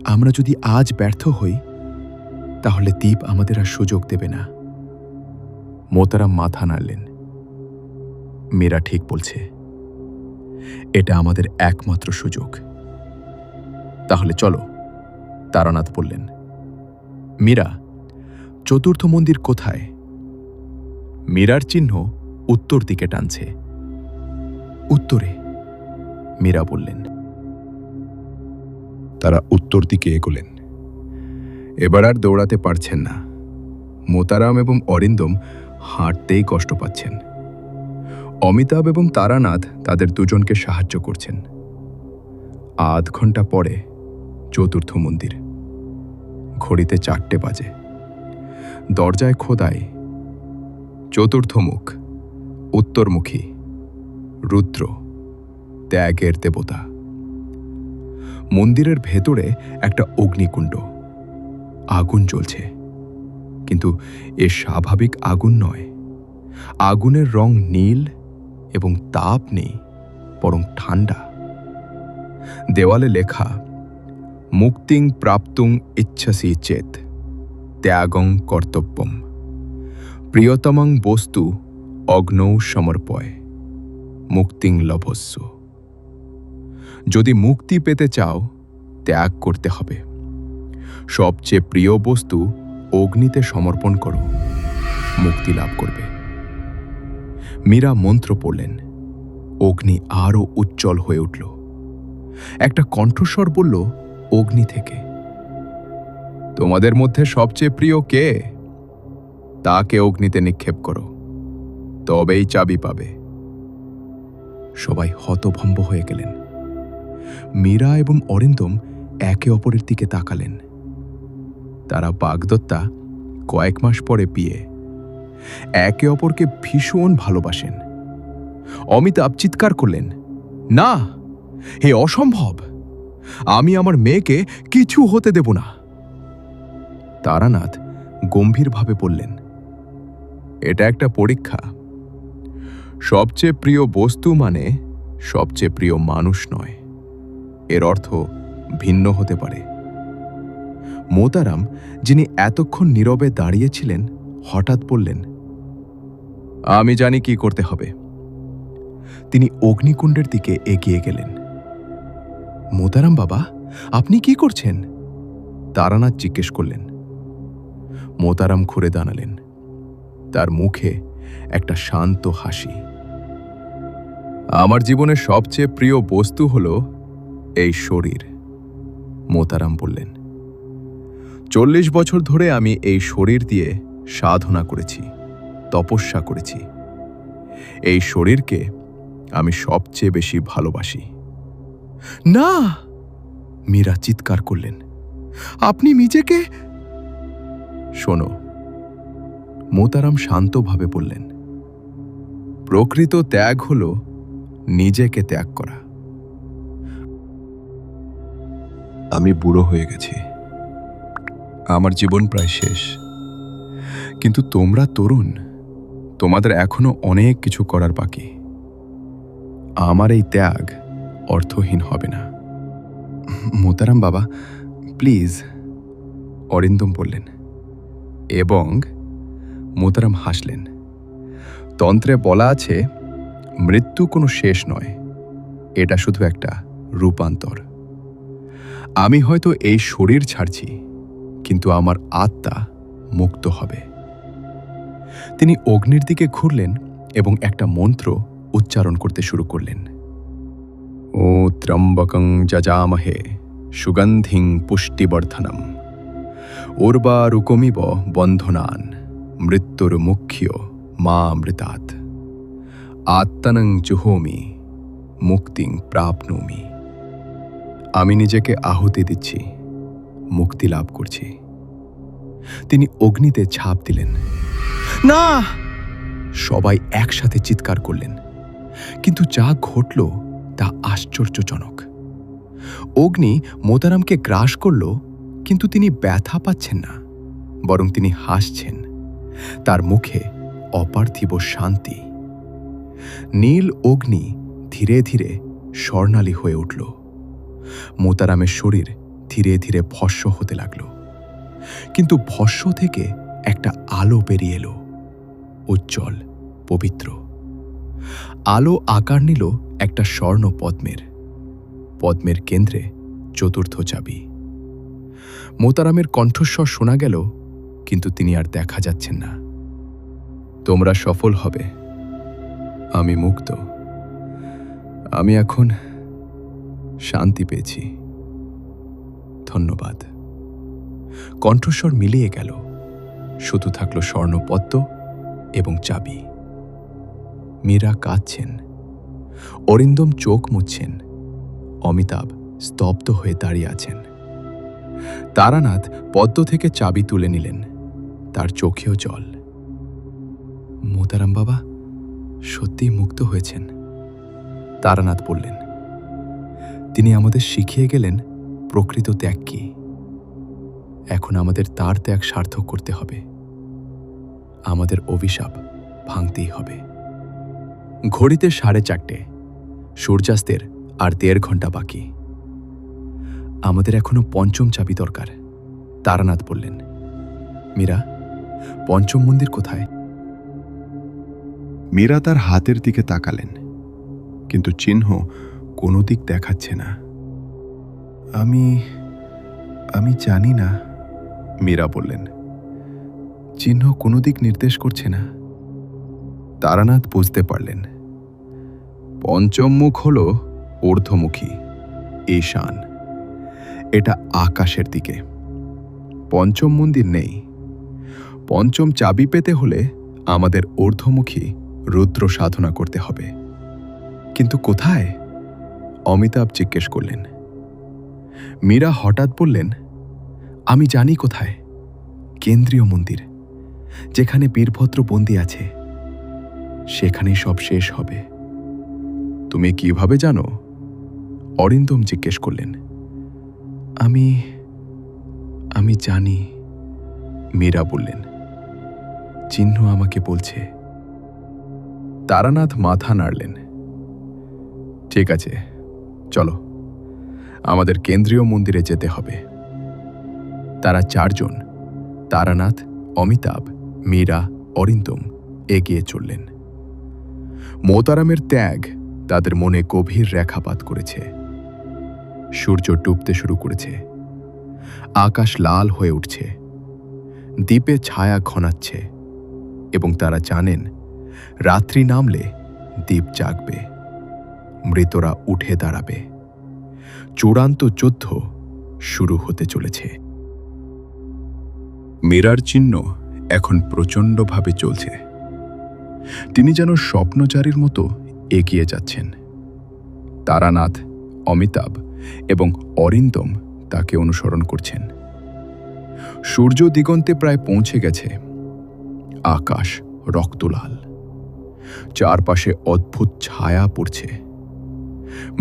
আমরা যদি আজ ব্যর্থ হই, তাহলে দ্বীপ আমাদের আর সুযোগ দেবে না। মোতারাম মাথা নাড়লেন। মীরা ঠিক বলছে, এটা আমাদের একমাত্র সুযোগ। তাহলে চলো, তারানাথ বললেন। মীরা, চতুর্থ মন্দির কোথায়? মীরার চিহ্ন উত্তর দিকে টানছে। উত্তরে, মীরা বললেন। তারা উত্তর দিকে এগোলেন। এবার আর দৌড়াতে পারছেন না। মোতারাম এবং অরিন্দম হাঁটতেই কষ্ট পাচ্ছেন। অমিতাভ এবং তারানাথ তাদের দুজনকে সাহায্য করছেন। আধ ঘন্টা পরে চতুর্থ মন্দির। ঘড়িতে 4টে বাজে। দরজায় খোদাই। চতুর্থ মুখ, উত্তরমুখী, রুদ্র, ত্যাগের দেবতা। মন্দিরের ভেতরে একটা অগ্নিকুণ্ড। আগুন জ্বলছে, কিন্তু এ স্বাভাবিক আগুন নয়। আগুনের রং নীল এবং তাপ নেই, বরং ঠান্ডা। দেওয়ালে লেখা, মুক্তিং প্রাপ্তুং ইচ্ছসি চেত ত্যাগং কর্তব্যম প্রিয়তমং বস্তু অগ্নৌ সমর্পয় মুক্তিং লভস্য। যদি মুক্তি পেতে চাও, ত্যাগ করতে হবে। সবচেয়ে প্রিয় বস্তু অগ্নিতে সমর্পণ করো, মুক্তি লাভ করবে। মীরা মন্ত্র পড়লেন। অগ্নি আরও উজ্জ্বল হয়ে উঠল। একটা কণ্ঠস্বর বলল অগ্নি থেকে, তোমাদের মধ্যে সবচেয়ে প্রিয় কে? তাকে অগ্নিতে নিক্ষেপ করো, তবেই চাবি পাবে। সবাই হতভম্ব হয়ে গেলেন। মীরা এবং অরিন্দম একে অপরের দিকে তাকালেন। তারা বাগদত্তা কয়েক মাস পরে বিয়ে। একে অপরকে ভীষণ ভালোবাসেন। অমিতাভ চিৎকার করলেন, না, হে অসম্ভব! আমি আমার মেয়েকে কিছু হতে দেব না। তারানাথ গম্ভীরভাবে বললেন, এটা একটা পরীক্ষা। সবচেয়ে প্রিয় বস্তু মানে সবচেয়ে প্রিয় মানুষ নয়। এর অর্থ ভিন্ন হতে পারে। মোতারাম, যিনি এতক্ষণ নীরবে দাঁড়িয়েছিলেন, হঠাৎ বললেন, আমি জানি কি করতে হবে। তিনি অগ্নিকুণ্ডের দিকে এগিয়ে গেলেন। মোতারাম বাবা, আপনি কি করছেন? তারানাথ জিজ্ঞেস করলেন। মোতারাম ঘুরে দাঁড়ালেন। তার মুখে একটা শান্ত হাসি। আমার জীবনের সবচেয়ে প্রিয় বস্তু হল এই শরীর, মোতারাম বললেন। 40 বছর ধরে আমি এই শরীর দিয়ে সাধনা করেছি, তপস্যা করেছি। এই শরীরকে আমি সবচেয়ে বেশি ভালোবাসি। না! মীরা চিৎকার করলেন, আপনি নিজেকে। শোনো, মোতারাম শান্তভাবে বললেন, প্রকৃত ত্যাগ হল নিজেকে ত্যাগ করা। আমি বুড়ো হয়ে গেছি, আমার জীবন প্রায় শেষ, কিন্তু তোমরা তরুণ, তোমাদের এখনো অনেক কিছু করার বাকি। আমার এই ত্যাগ অর্থহীন হবে না। মোতারাম বাবা, প্লিজ, অরিন্দম বললেন, এবং মোতারাম হাসলেন। তন্ত্রে বলা আছে, মৃত্যু কোনো শেষ নয়, এটা শুধু একটা রূপান্তর। আমি হয়তো এই শরীর ছাড়ছি, কিন্তু আমার আত্মা মুক্ত হবে। তিনি অগ্নির দিকে ঘুরলেন এবং একটা মন্ত্র উচ্চারণ করতে শুরু করলেন। ও ত্রম্বকং যজামহে সুগন্ধিং পুষ্টিবর্ধনম উর্বারুকমিব বন্ধনান মৃত্যুর মুখ্য মা মৃতাৎ আত্মনং জুহোমি মুক্তিং প্রাপ্নোমি। আমি নিজেকে আহুতি দিচ্ছি, মুক্তি লাভ করছি। তিনি অগ্নিতে ঝাঁপ দিলেন। না! সবাই একসাথে চিৎকার করলেন, কিন্তু যা ঘটল তা আশ্চর্যজনক। অগ্নি মোতারামকে গ্রাস করল, কিন্তু তিনি ব্যথা পাচ্ছেন না, বরং তিনি হাসছেন। তার মুখে অপার্থিব শান্তি। নীল অগ্নি ধীরে ধীরে স্বর্ণালী হয়ে উঠল। মোতারামের শরীর ধীরে ধীরে ভস্ম হতে লাগল, কিন্তু ভস্ম থেকে একটা আলো বেরিয়ে এলো, উজ্জ্বল, পবিত্র। আলো আকার নিল একটা স্বর্ণ পদ্মের। পদ্মের কেন্দ্রে চতুর্থ চাবি। মোতারামের কণ্ঠস্বর শোনা গেল, কিন্তু তিনি আর দেখা যাচ্ছেন না। তোমরা সফল হবে, আমি মুক্ত, আমি এখন শান্তি পেয়েছি, ধন্যবাদ। কণ্ঠস্বর মিলিয়ে গেল, শুধু থাকল স্বর্ণপদ্ম এবং চাবি। মীরা কাঁদছেন, অরিন্দম চোখ মুছছেন, অমিতাভ স্তব্ধ হয়ে দাঁড়িয়ে আছেন। তারানাথ পদ্ম থেকে চাবি তুলে নিলেন, তার চোখেও জল। মোতারাম বাবা সত্যিই মুক্ত হয়েছেন, তারানাথ বললেন। তিনি আমাদের শিখিয়ে গেলেন প্রকৃত ত্যাগ কি। এখন আমাদের তার ত্যাগ সার্থক করতে হবে, আমাদের অভিশাপ ভাঙতেই হবে। ঘড়িতে 4:30, সূর্যাস্তের আর 1.5 ঘন্টা বাকি। আমাদের এখনো পঞ্চম চাবি দরকার, তারানাথ বললেন। মীরা, পঞ্চম মন্দির কোথায়? মীরা তার হাতের দিকে তাকালেন, কিন্তু চিহ্ন কোনো দিক দেখাচ্ছে না। আমি জানি না, মীরা বললেন। চিহ্ন কোনো দিক নির্দেশ করছে না। তারানাথ বুঝতে পারলেন, পঞ্চম মুখ হল ঊর্ধ্বমুখী, ঈশান। এটা আকাশের দিকে। পঞ্চম মন্দির নেই। পঞ্চম চাবি পেতে হলে আমাদের ঊর্ধ্বমুখী রুদ্র সাধনা করতে হবে। কিন্তু কোথায়? অমিতাভ জিজ্ঞেস করলেন। মীরা হঠাৎ বললেন, আমি জানি কোথায়, কেন্দ্রীয় মন্দির, যেখানে বীরভদ্র বন্দী আছে। সেখানেই সব শেষ হবে। তুমি কিভাবে জানো? অরিন্দম জিজ্ঞেস করলেন। আমি জানি, মীরা বললেন। চিহ্ন আমাকে বলছে। তারানাথ মাথা নাড়লেন। ঠিক আছে, চলো, আমাদের কেন্দ্রীয় মন্দিরে যেতে হবে। তারা 4 জন, তারানাথ, অমিতাভ, মীরা, অরিন্দম, এগিয়ে চললেন। মোতারামের ত্যাগ তাদের মনে গভীর রেখাপাত করেছে। সূর্য ডুবতে শুরু করেছে, আকাশ লাল হয়ে উঠছে, দ্বীপে ছায়া ঘনাচ্ছে, এবং তারা জানেন রাত্রি নামলে দ্বীপ জাগবে, মৃতরা উঠে দাঁড়াবে। চূড়ান্ত যুদ্ধ শুরু হতে চলেছে। মীরার চিহ্ন এখন প্রচণ্ডভাবে চলছে। তিনি যেন স্বপ্নচারীর মতো এগিয়ে যাচ্ছেন। তারানাথ, অমিতাভ এবং অরিন্দম তাকে অনুসরণ করছেন। সূর্য দিগন্তে প্রায় পৌঁছে গেছে। আকাশ রক্তলাল, চারপাশে অদ্ভুত ছায়া পড়ছে।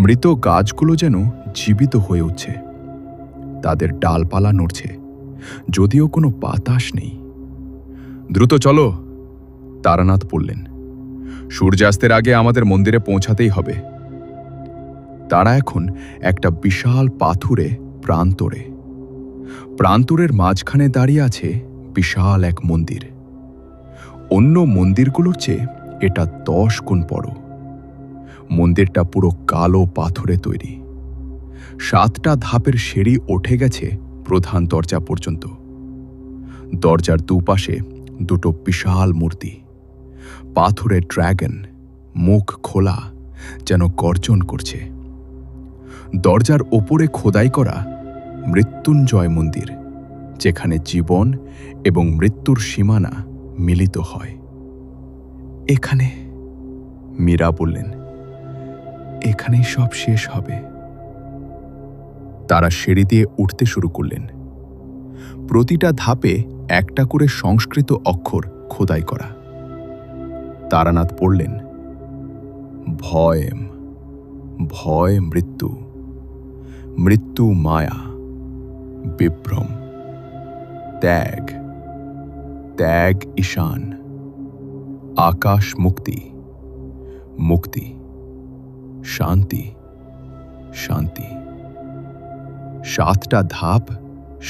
মৃত গাছগুলো যেন জীবিত হয়ে উঠছে, তাদের ডালপালা নড়ছে, যদিও কোনো বাতাস নেই। দ্রুত চলো, তারানাথ বললেন। সূর্যাস্তের আগে আমাদের মন্দিরে পৌঁছাতেই হবে। তারা এখন একটা বিশাল পাথুরে প্রান্তরে। প্রান্তরের মাঝখানে দাঁড়িয়ে আছে বিশাল এক মন্দির। অন্য মন্দিরগুলোর চেয়ে এটা 10 গুণ বড়। মন্দিরটা পুরো কালো পাথরে তৈরি। 7টা ধাপের সিঁড়ি উঠে গেছে প্রধান দরজা পর্যন্ত। দরজার দুপাশে দুটো বিশাল মূর্তি, পাথরের ড্র্যাগন, মুখ খোলা, যেন গর্জন করছে। দরজার ওপরে খোদাই করা মৃত্যুঞ্জয় মন্দির, যেখানে জীবন এবং মৃত্যুর সীমানা মিলিত হয়। এখানে, মীরা বললেন, এখানেই সব শেষ হবে। তারা সিঁড়ি দিয়ে উঠতে শুরু করলেন। প্রতিটা ধাপে একটা করে সংস্কৃত অক্ষর খোদাই করা। তারানাথ পড়লেন, ভয়েম, ভয় মৃত্যু, মৃত্যু মায়া, বিভ্রম, ত্যাগ, ত্যাগ ঈশান, আকাশ মুক্তি, মুক্তি, শান্তি, শান্তি। 7টা ধাপ,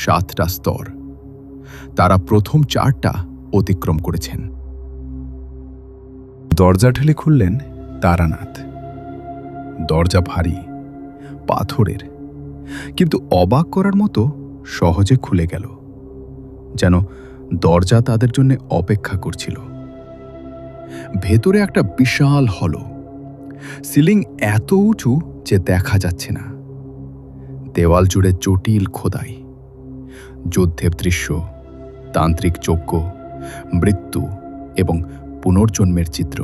7টা স্তর। তারা প্রথম 4টা অতিক্রম করেছেন। দরজা ঠেলে খুললেন তারানাথ। দরজা ভারী, পাথরের, কিন্তু অবাক করার মতো সহজে খুলে গেল, যেন দরজা তাদের জন্য অপেক্ষা করছিল। ভেতরে একটা বিশাল হল। সিলিং এত উঁচু যে দেখা যাচ্ছে না। দেওয়াল জুড়ে জটিল খোদাই, যুদ্ধের দৃশ্য, তান্ত্রিক যজ্ঞ, মৃত্যু এবং পুনর্জন্মের চিত্র।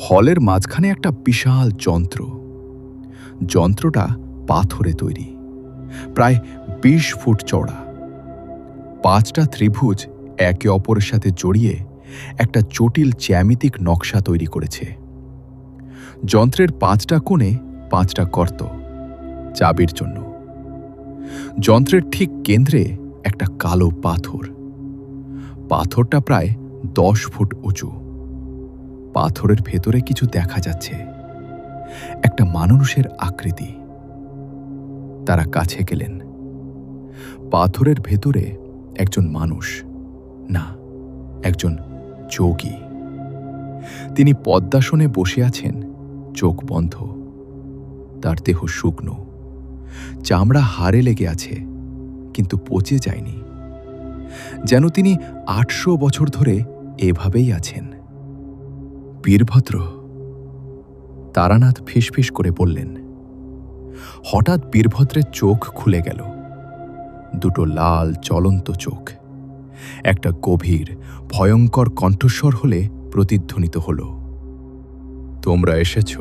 হলের মাঝখানে একটা বিশাল যন্ত্র। যন্ত্রটা পাথরে তৈরি, প্রায় 20 ফুট চওড়া। 5টা ত্রিভুজ একে অপরের সাথে জড়িয়ে একটা জটিল জ্যামিতিক নকশা তৈরি করেছে। যন্ত্রের 5টা কোণে 5টা গর্ত, চাবির জন্য। যন্ত্রের ঠিক কেন্দ্রে একটা কালো পাথর। পাথরটা প্রায় 10 ফুট উঁচু। পাথরের ভেতরে কিছু দেখা যাচ্ছে, একটা মানুষের আকৃতি। তারা কাছে গেলেন। পাথরের ভেতরে একজন মানুষ, না, একজন যোগী। তিনি পদ্মাসনে বসে আছেন, চোখ বন্ধ। তার দেহ শুকনো, চামড়া হাড়ে লেগে আছে, কিন্তু পচে যায়নি। যেন তিনি 800 বছর ধরে এভাবেই আছেন। বীরভদ্র, তারানাথ ফিসফিস করে বললেন। হঠাৎ বীরভদ্রের চোখ খুলে গেল। দুটো লাল জ্বলন্ত চোখ। একটা গভীর ভয়ঙ্কর কণ্ঠস্বর হলে প্রতিধ্বনিত হল, তোমরা এসেছ।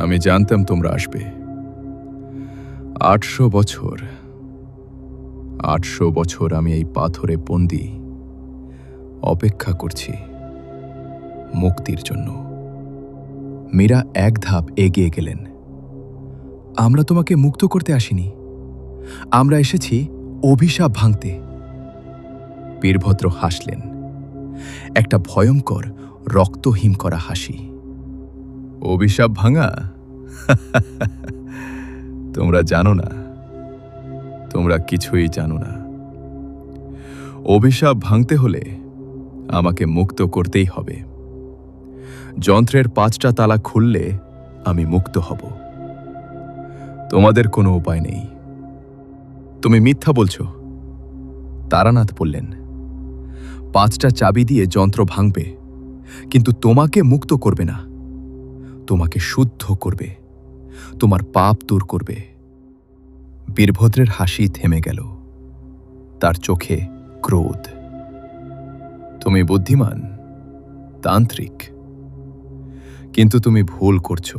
আমি জানতাম তোমরা আসবে। 800 বছর, 800 বছর আমি এই পাথরে বন্দী, অপেক্ষা করছি মুক্তির জন্য। মীরা এক ধাপ এগিয়ে গেলেন। আমরা তোমাকে মুক্ত করতে আসিনি, আমরা এসেছি অভিশাপ ভাঙতে। বীরভদ্র হাসলেন, একটা ভয়ঙ্কর রক্তহীন করা হাসি। অভিশাপ ভাঙা? তোমরা জানো না, তোমরা কিছুই জানো না। অভিশাপ ভাঙতে হলে আমাকে মুক্ত করতেই হবে। যন্ত্রের 5টা তালা খুললে আমি মুক্ত হব। তোমাদের কোনো উপায় নেই। তুমি মিথ্যা বলছো, তারানাথ বললেন। 5টা চাবি দিয়ে যন্ত্র ভাঙবে, কিন্তু তোমাকে মুক্ত করবে না। তোমাকে শুদ্ধ করবে, তোমার পাপ দূর করবে। বীরভদ্রের হাসি থেমে গেল, তার চোখে ক্রোধ। তুমি বুদ্ধিমান, তান্ত্রিক, কিন্তু তুমি ভুল করছো।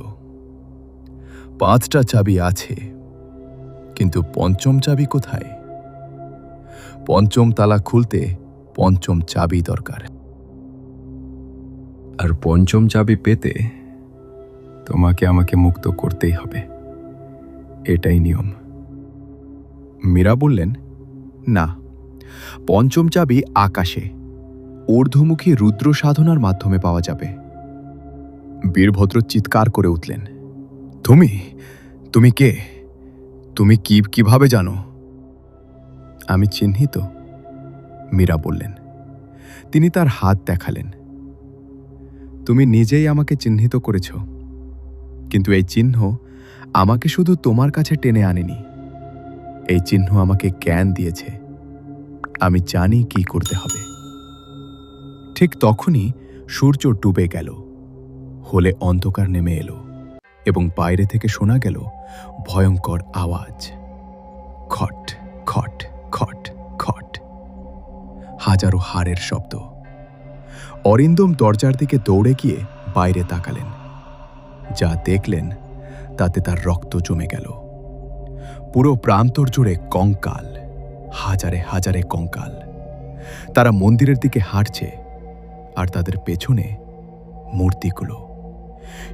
5টা চাবি আছে, কিন্তু পঞ্চম চাবি কোথায়? পঞ্চম তালা খুলতে পঞ্চম চাবি দরকার। আর পঞ্চম চাবি পেতে তোমাকে আমাকে মুক্ত করতেই হবে, এটাই নিয়ম। মীরা বললেন, না, পঞ্চম চাবি আকাশে ঊর্ধ্বমুখী রুদ্র সাধনার মাধ্যমে পাওয়া যাবে। বীরভদ্র চিৎকার করে উঠলেন, তুমি কে? তুমি কিভাবে জানো? আমি চিহ্নিত, মীরা বললেন। তিনি তার হাত দেখালেন। তুমি নিজেই আমাকে চিহ্নিত করেছ, কিন্তু এই চিহ্ন আমাকে শুধু তোমার কাছে টেনে আনেনি। এই চিহ্ন আমাকে জ্ঞান দিয়েছে। আমি জানি কি করতে হবে। ঠিক তখনই সূর্য ডুবে গেল, হলে অন্ধকার নেমে এলো এবং বাইরে থেকে শোনা গেল ভয়ঙ্কর আওয়াজ, খট খট খট খট, হাজারো হাড়ের শব্দ। অরিন্দম দরজার দিকে দৌড়ে গিয়ে বাইরে তাকালেন। যা দেখলেন তাতে তার রক্ত জমে গেল। পুরো প্রান্তর জুড়ে কঙ্কাল, হাজারে হাজারে কঙ্কাল। তারা মন্দিরের দিকে হাঁটছে, আর তাদের পেছনে মূর্তিগুলো,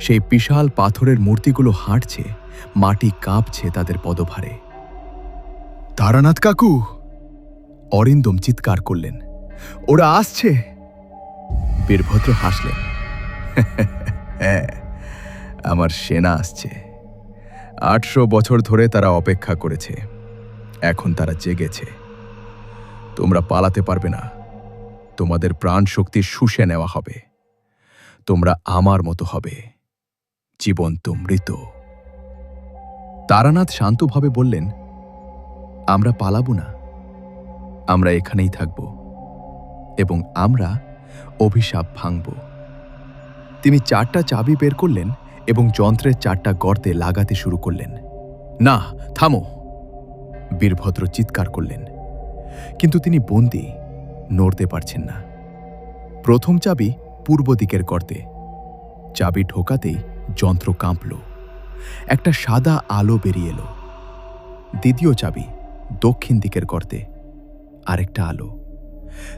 সেই বিশাল পাথরের মূর্তিগুলো হাঁটছে, মাটি কাঁপছে তাদের পদভারে। তারানাথ কাকু! অরিন্দম চিৎকার করলেন, ওরা আসছে! বীরভদ্র হাসলেন, হ্যাঁ, আমার সেনা আসছে। 800 বছর ধরে তারা অপেক্ষা করেছে, এখন তারা জেগেছে। তোমরা পালাতে পারবে না। তোমাদের প্রাণ শক্তি শুষে নেওয়া হবে। তোমরা আমার মতো হবে, জীবন্ত মৃত। তারানাথ শান্তভাবে বললেন, আমরা পালাবো না, আমরা এখানেই থাকব এবং আমরা অভিশাপ ভাঙব। তিনি 4টা চাবি বের করলেন এবং যন্ত্রের 4টা গর্তে লাগাতে শুরু করলেন। না, থামো! বীরভদ্র চিৎকার করলেন, কিন্তু তিনি বন্দী, নড়তে পারছেন না। প্রথম চাবি পূর্ব দিকের গর্তে। চাবি ঢোকাতেই যন্ত্র কাঁপল, একটা সাদা আলো বেরিয়ে এলো। দ্বিতীয় চাবি দক্ষিণ দিকের গর্তে, আরেকটা আলো।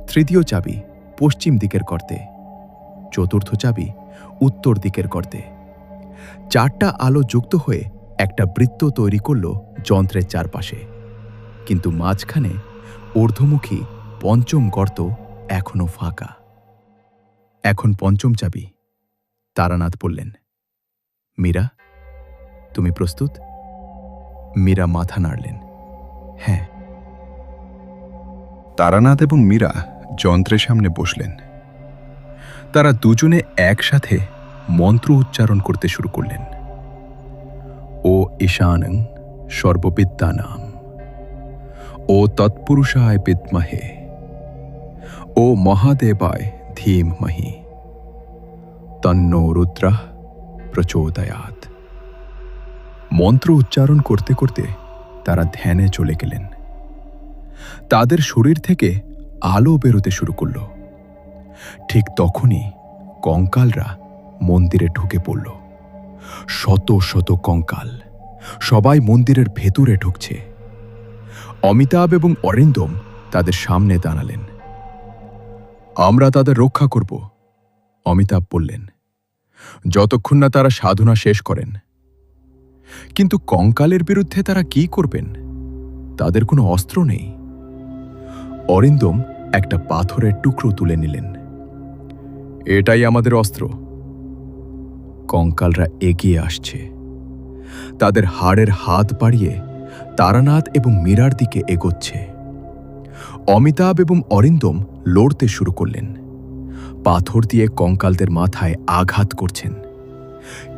তৃতীয় চাবি পশ্চিম দিকের গর্তে। চতুর্থ চাবি উত্তর দিকের গর্তে। 4টা আলো যুক্ত হয়ে একটা বৃত্ত তৈরি করল যন্ত্রের চারপাশে, কিন্তু মাঝখানে ঊর্ধ্বমুখী পঞ্চম গর্ত এখনো ফাঁকা। এখন পঞ্চম চাবি, তারানাথ বললেন। মীরা, তুমি প্রস্তুত? মীরা মাথা নাড়লেন, হ্যাঁ। তারানাথ এবং মীরা যন্ত্রের সামনে বসলেন। তারা দুজনে একসাথে মন্ত্র উচ্চারণ করতে শুরু করলেন। ও ঈশানং সর্ববিদ্যানাম, ও তৎপুরুষায় বিদ্মহে, ও মহাদেবায় ধীমহি, তন্নো রুদ্রঃ প্রচোদয়াৎ। মন্ত্র উচ্চারণ করতে করতে তারা ধ্যানে চলে গেলেন। তাদের শরীর থেকে আলো বেরোতে শুরু করল। ঠিক তখনই কঙ্কালরা মন্দিরে ঢুকে পড়ল। শত শত কঙ্কাল, সবাই মন্দিরের ভেতরে ঢুকছে। অমিতাভ এবং অরিন্দম তাদের সামনে দাঁড়ালেন। আমরা তাদের রক্ষা করব, অমিতাভ বললেন, যতক্ষণ না তারা সাধনা শেষ করেন। কিন্তু কঙ্কালের বিরুদ্ধে তারা কি করবেন? তাদের কোনো অস্ত্র নেই। অরিন্দম একটা পাথরের টুকরো তুলে নিলেন। এটাই আমাদের অস্ত্র। কঙ্কালরা এগিয়ে আসছে। তাদের হাড়ের হাত বাড়িয়ে তারানাথ এবং মীরার দিকে এগোচ্ছে। অমিতাভ এবং অরিন্দম লড়তে শুরু করলেন। পাথর দিয়ে কঙ্কালদের মাথায় আঘাত করছেন।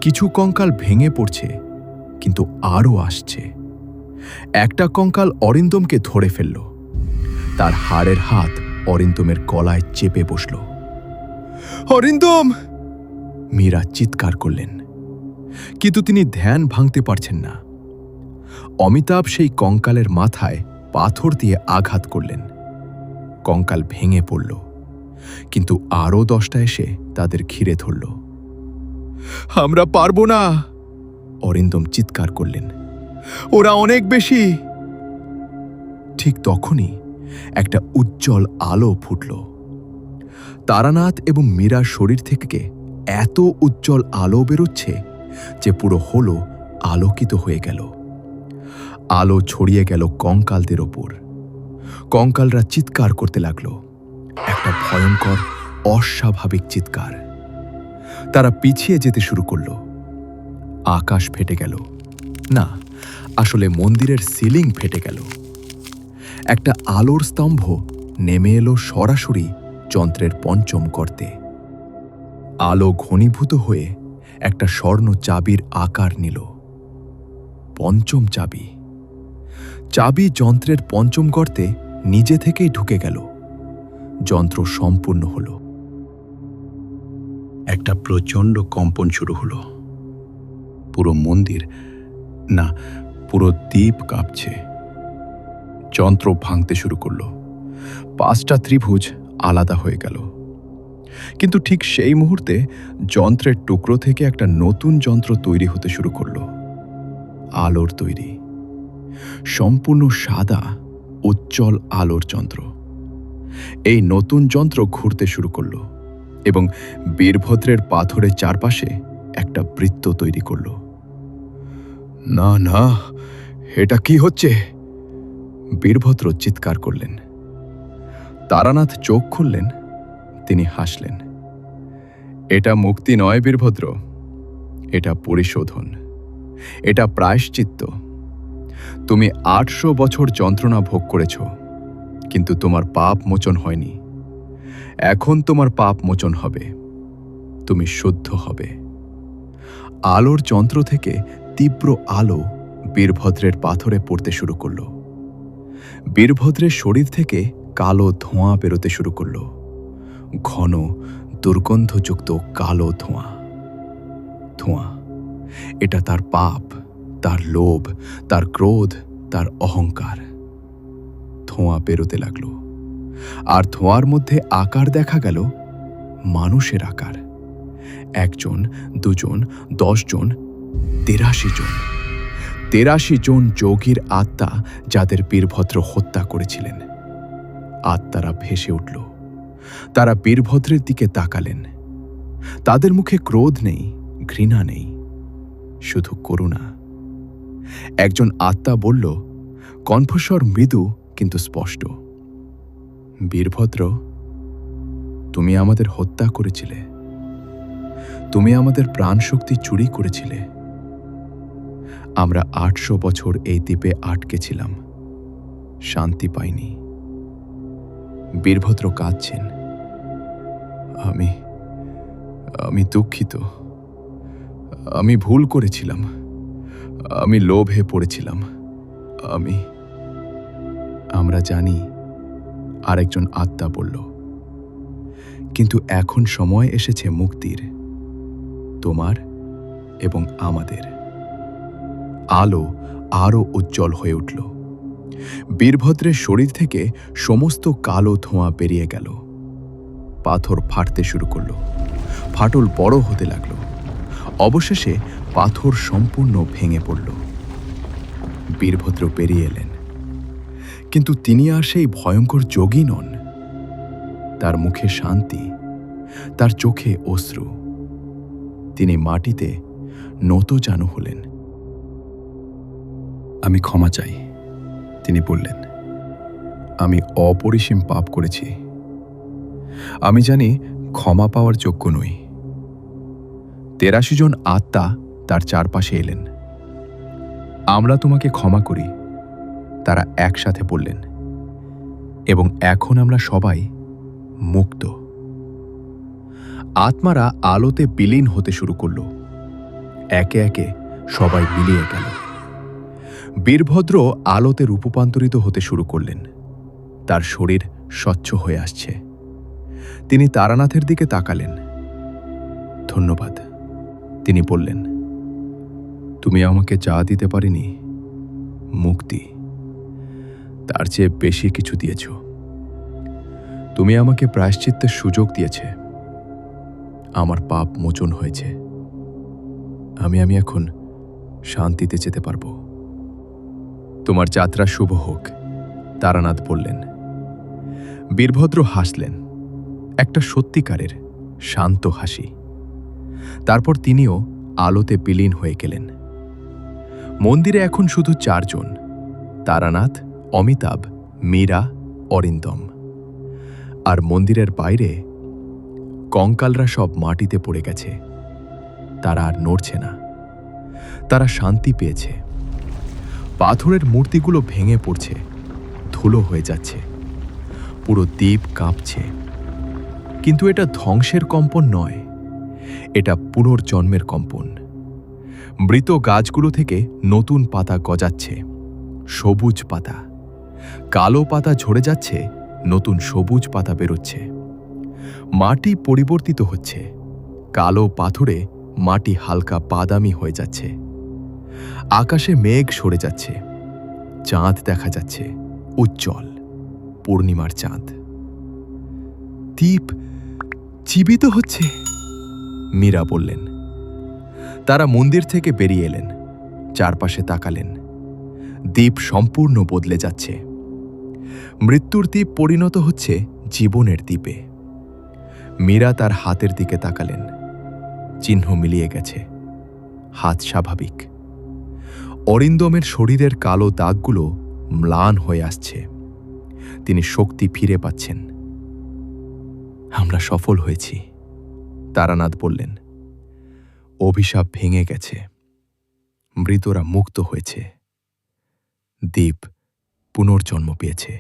কিছু কঙ্কাল ভেঙে পড়ছে, কিন্তু আরও আসছে। একটা কঙ্কাল অরিন্দমকে ধরে ফেলল। তার হাড়ের হাত অরিন্দমের গলায় চেপে বসল। অরিন্দম! মীরা চিৎকার করলেন, কিন্তু তিনি ধ্যান ভাঙতে পারছেন না। অমিতাভ সেই কঙ্কালের মাথায় পাথর দিয়ে আঘাত করলেন। কঙ্কাল ভেঙে পড়ল, কিন্তু আরও 10টা এসে তাদের ঘিরে ধরল। আমরা পারবো না। অরিন্দম চিৎকার করলেন, ওরা অনেক বেশি। ঠিক তখনই একটা উজ্জ্বল আলো ফুটল। তারানাথ এবং মীরার শরীর থেকে এত উজ্জ্বল আলো বেরোচ্ছে যে পুরো হল আলোকিত হয়ে গেল। আলো ছড়িয়ে গেল কঙ্কালদের ওপর। কঙ্কালরা চিৎকার করতে লাগলো, একটা ভয়ঙ্কর অস্বাভাবিক চিৎকার। তারা পিছিয়ে যেতে শুরু করল। আকাশ ফেটে গেল, না, আসলে মন্দিরের সিলিং ফেটে গেল। একটা আলোর স্তম্ভ নেমে এলো সরাসরি যন্ত্রের পঞ্চম গর্তে। আলো ঘনীভূত হয়ে একটা স্বর্ণ চাবির আকার নিল। পঞ্চম চাবি। চাবি যন্ত্রের পঞ্চম গর্তে নিজে থেকেই ঢুকে গেল। যন্ত্র সম্পূর্ণ হল। একটা প্রচণ্ড কম্পন শুরু হলো। পুরো মন্দির, না, পুরো দ্বীপ কাঁপছে। যন্ত্র ভাঙতে শুরু করলো। 5টা ত্রিভুজ আলাদা হয়ে গেল। কিন্তু ঠিক সেই মুহূর্তে যন্ত্রের টুকরো থেকে একটা নতুন যন্ত্র তৈরি হতে শুরু করলো। আলোর তৈরি, সম্পূর্ণ সাদা উজ্জ্বল আলোর যন্ত্র। এই নতুন যন্ত্র ঘুরতে শুরু করলো এবং বীরভদ্রের পাথরের চারপাশে একটা বৃত্ত তৈরি করল। না না, এটা কি হচ্ছে? বীরভদ্র চিৎকার করলেন। তারানাথ চোখ খুললেন। তিনি হাসলেন। এটা মুক্তি নয় বীরভদ্র, এটা পরিশোধন, এটা প্রায়শ্চিত্ত। তুমি 800 বছর যন্ত্রণা ভোগ করেছ, কিন্তু তোমার পাপ মোচন হয়নি। এখন তোমার পাপ মোচন হবে, তুমি শুদ্ধ হবে। আলোর যন্ত্র থেকে তীব্র আলো বীরভদ্রের পাথরে পড়তে শুরু করল। বীরভদ্রের শরীর থেকে কালো ধোঁয়া বেরোতে শুরু করল, ঘন দুর্গন্ধযুক্ত কালো ধোঁয়া। ধোঁয়া, এটা তার পাপ, তার লোভ, তার ক্রোধ, তার অহংকার। ধোঁয়া বেরোতে লাগলো, আর ধোঁয়ার মধ্যে আকার দেখা গেল মানুষের আকার। 1 জন, 2 জন, 10 জন, 83 জন। 83 জন যোগীর আত্মা, যাদের বীরভদ্র হত্যা করেছিলেন। আত্মারা ভেসে উঠল। তারা বীরভদ্রের দিকে তাকালেন। তাদের মুখে ক্রোধ নেই, ঘৃণা নেই, শুধু করুণা। একজন আত্মা বলল, কণ্ঠস্বর মৃদু কিন্তু স্পষ্ট, বীরভদ্র, তুমি আমাদের হত্যা করেছিলে। তুমি আমাদের প্রাণশক্তি চুরি করেছিলে। আমরা 800 বছর এই দ্বীপে আটকে ছিলাম, শান্তি পাইনি। বীরভদ্র কাঁদছেন। আমি দুঃখিত। আমি ভুল করেছিলাম। আমি লোভে পড়েছিলাম। আমরা জানি, আরেকজন আত্মা বলল, কিন্তু এখন সময় এসেছে মুক্তির, তোমার এবং আমাদের। আলো আরো উজ্জ্বল হয়ে উঠল। বীরভদ্রের শরীর থেকে সমস্ত কালো ধোঁয়া বেরিয়ে গেল। পাথর ফাটতে শুরু করল। ফাটল বড় হতে লাগল। অবশেষে পাথর সম্পূর্ণ ভেঙে পড়ল। বীরভদ্র বেরিয়ে এলেন। কিন্তু তিনি আর সেই ভয়ঙ্কর যোগী নন। তার মুখে শান্তি, তার চোখে অশ্রু। তিনি মাটিতে নতজানু হলেন। আমি ক্ষমা চাই, তিনি বললেন। আমি অপরিসীম পাপ করেছি। আমি জানি ক্ষমা পাওয়ার যোগ্য নই। 83 জন আত্মা তার চারপাশে এলেন। আমরা তোমাকে ক্ষমা করি, তারা একসাথে বললেন। এবং এখন আমরা সবাই মুক্ত। আত্মারা আলোতে বিলীন হতে শুরু করল। একে একে সবাই মিলিয়ে গেল। বীরভদ্র আলোতে রূপান্তরিত হতে শুরু করলেন। তার শরীর স্বচ্ছ হয়ে আসছে। তিনি তারানাথের দিকে তাকালেন। ধন্যবাদ, তিনি বললেন। তুমি আমাকে যা দিতে পারিনি, মুক্তি, তার চেয়ে বেশি কিছু দিয়েছ। তুমি আমাকে প্রায়শ্চিত্তের সুযোগ দিয়েছে। আমার পাপ মোচন হয়েছে। আমি এখন শান্তিতে যেতে পারবো। তোমার যাত্রা শুভ হোক, তারানাথ বললেন। বীরভদ্র হাসলেন, একটা সত্যিকারের শান্ত হাসি। তারপর তিনিও আলোতে বিলীন হয়ে গেলেন। মন্দিরে এখন শুধু 4 জন, তারানাথ, অমিতাভ, মীরা, অরিন্দম। আর মন্দিরের বাইরে কঙ্কালরা সব মাটিতে পড়ে গেছে। তারা আর নড়ছে না। তারা শান্তি পেয়েছে। পাথরের মূর্তিগুলো ভেঙে পড়ছে, ধুলো হয়ে যাচ্ছে, পুরো দ্বীপ কাঁপছে। কিন্তু এটা ধ্বংসের কম্পন নয়, এটা পুনর্জন্মের কম্পন। মৃত গাছগুলো থেকে নতুন পাতা গজাচ্ছে, সবুজ পাতা। কালো পাতা ঝরে যাচ্ছে, নতুন সবুজ পাতা বেরোচ্ছে। মাটি পরিবর্তিত হচ্ছে, কালো পাথরে মাটি হালকা বাদামি হয়ে যাচ্ছে। আকাশে মেঘ সরে যাচ্ছে, চাঁদ দেখা যাচ্ছে, উজ্জ্বল পূর্ণিমার চাঁদ। দ্বীপ জীবিত হচ্ছে, মীরা বললেন। তারা মন্দির থেকে বেরিয়ে এলেন, চারপাশে তাকালেন। দ্বীপ সম্পূর্ণ বদলে যাচ্ছে। মৃত্যুর দ্বীপ পরিণত হচ্ছে জীবনের দ্বীপে। মীরা তার হাতের দিকে তাকালেন। চিহ্ন মিলিয়ে গেছে, হাত স্বাভাবিক। অরিন্দমের শরীরের কালো দাগগুলো ম্লান হয়ে আসছে। তিনি শক্তি ফিরে পাচ্ছেন। আমরা সফল হয়েছি, তারানাথ বললেন। অভিশাপ ভেঙে গেছে, মৃতরা মুক্ত হয়েছে, দ্বীপ পুনর্জন্ম পেয়েছে।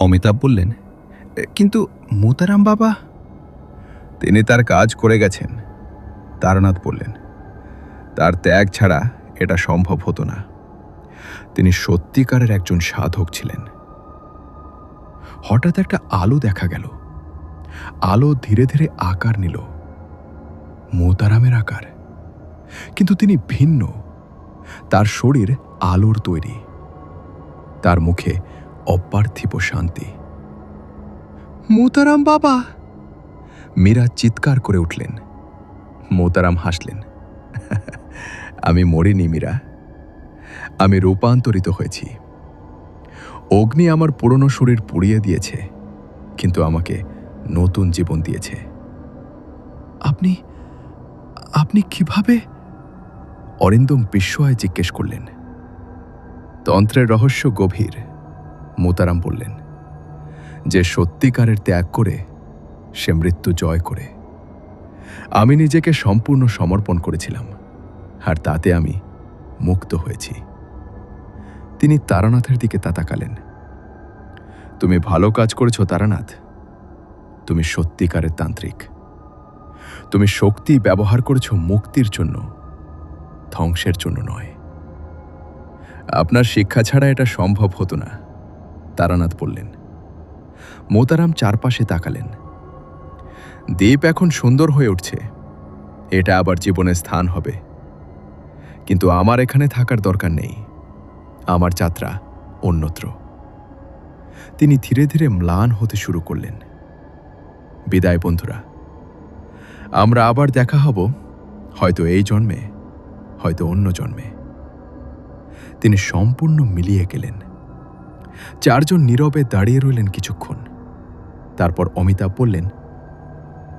অমিতাভ বললেন, কিন্তু মোতারাম বাবা? তিনি তার কাজ করে গেছেন, তারানাথ বললেন। তার ত্যাগ ছাড়া এটা সম্ভব হতো না। তিনি সত্যিকারের একজন সাধক ছিলেন। হঠাৎ একটা আলো দেখা গেল। আলো ধীরে ধীরে আকার নিল, মোতারামের আকার। কিন্তু তিনি ভিন্ন। তার শরীর আলোর তৈরি, তার মুখে অপার্থিব শান্তি। মোতারাম বাবা! মীরা চিৎকার করে উঠলেন। মোতারাম হাসলেন। আমি মরিনি মীরা, আমি রূপান্তরিত হয়েছি। অগ্নি আমার পুরনো শরীর পুড়িয়ে দিয়েছে, কিন্তু আমাকে নতুন জীবন দিয়েছে। আপনি আপনি কিভাবে? অরিন্দম বিস্ময়ে জিজ্ঞেস করলেন। তন্ত্রের রহস্য গভীর, মোতারাম বললেন। যে সত্যিকারের ত্যাগ করে সে মৃত্যু জয় করে। আমি নিজেকে সম্পূর্ণ সমর্পণ করেছিলাম, আর তাতে আমি মুক্ত হয়েছি। তিনি তারানাথের দিকে তাকালেন। তুমি ভালো কাজ করেছো তারানাথ। তুমি সত্যিকারের তান্ত্রিক। তুমি শক্তি ব্যবহার করেছো মুক্তির জন্য, ধ্বংসের জন্য নয়। আপনার শিক্ষা ছাড়া এটা সম্ভব হতো না, তারানাথ বললেন। মোতারাম চারপাশে তাকালেন। দ্বীপ এখন সুন্দর হয়ে উঠছে, এটা আবার জীবনের স্থান হবে। কিন্তু আমার এখানে থাকার দরকার নেই, আমার যাত্রা অন্যত্র। তিনি ধীরে ধীরে ম্লান হতে শুরু করলেন। বিদায় বন্ধুরা, আমরা আবার দেখা হব, হয়তো এই জন্মে, হয়তো অন্য জন্মে। তিনি সম্পূর্ণ মিলিয়ে গেলেন। 4 জন নীরবে দাঁড়িয়ে রইলেন কিছুক্ষণ। তারপর অমিতাভ বললেন,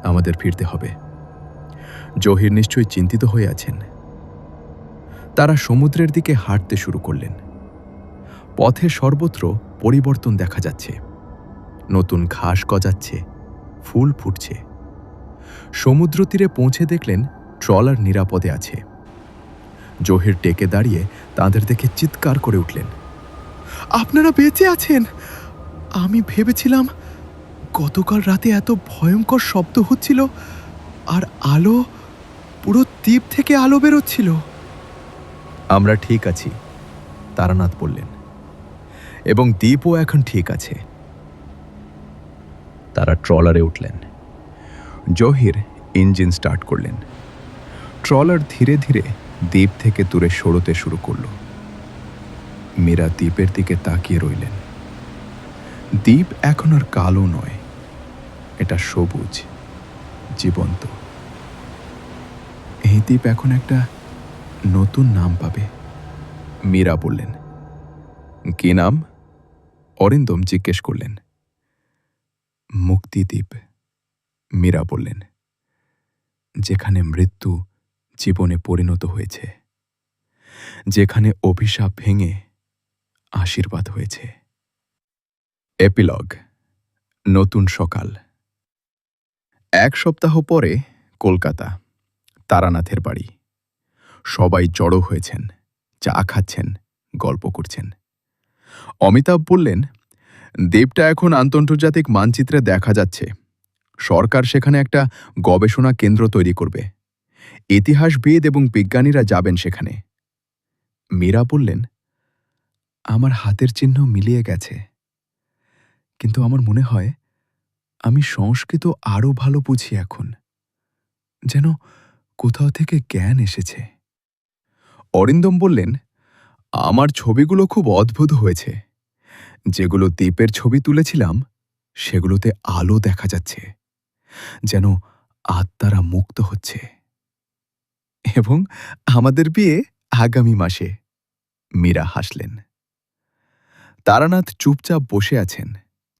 আমাদের ফিরতে হবে। জহির নিশ্চয়ই চিন্তিত হয়ে আছেন। তারা সমুদ্রের দিকে হাঁটতে শুরু করলেন। পথে সর্বত্র পরিবর্তন দেখা যাচ্ছে। নতুন ঘাস গজাচ্ছে, ফুল ফুটছে। সমুদ্র তীরে পৌঁছে দেখলেন ট্রলার নিরাপদে আছে। জহির টেকে দাঁড়িয়ে তাদের দেখে চিৎকার করে উঠলেন, আপনারা বেঁচে আছেন! আমি ভেবেছিলাম গতকাল রাতে এত ভয়ঙ্কর শব্দ হচ্ছিল, আর আলো, পুরো দ্বীপ থেকে আলো বেরোচ্ছিল। আমরা ঠিক আছি, তারানাথ বললেন, এবং দ্বীপও এখন ঠিক আছে। তারা ট্রলারে উঠলেন। জহির ইঞ্জিন স্টার্ট করলেন। ট্রলার ধীরে ধীরে দ্বীপ থেকে দূরে সরতে শুরু করল। মীরা দ্বীপের দিকে তাকিয়ে রইলেন। দ্বীপ এখন আর কালো নয়, এটা সবুজ, জীবন্ত। দ্বীপ এখন একটা নতুন নাম পাবে। মীরা বললেন। কি নাম? অরিন্দম জিজ্ঞেস করলেন। মুক্তিদ্বীপ, মীরা বললেন। যেখানে মৃত্যু জীবনে পরিণত হয়েছে, যেখানে অভিশাপ ভেঙে আশীর্বাদ হয়েছে। এপিলগ। নতুন সকাল। 1 সপ্তাহ পরে কলকাতা, তারানাথের বাড়ি। সবাই জড়ো হয়েছেন, চা খাচ্ছেন, গল্প করছেন। অমিতাভ বললেন, দ্বীপটা এখন আন্তর্জাতিক মানচিত্রে দেখা যাচ্ছে। সরকার সেখানে একটা গবেষণা কেন্দ্র তৈরি করবে। ইতিহাসবিদ এবং বিজ্ঞানীরা যাবেন সেখানে। মীরা বললেন, আমার হাতের চিহ্ন মিলিয়ে গেছে, কিন্তু আমার মনে হয় আমি সংস্কৃত আরও ভালো বুঝি এখন, যেন কোথাও থেকে জ্ঞান এসেছে। অরিন্দম বললেন, আমার ছবিগুলো খুব অদ্ভুত হয়েছে। যেগুলো দ্বীপের ছবি তুলেছিলাম সেগুলোতে আলো দেখা যাচ্ছে, যেন আত্মারা মুক্ত হচ্ছে। এবং আমাদের বিয়ে আগামী মাসে। মীরা হাসলেন। তারানাথ চুপচাপ বসে আছেন,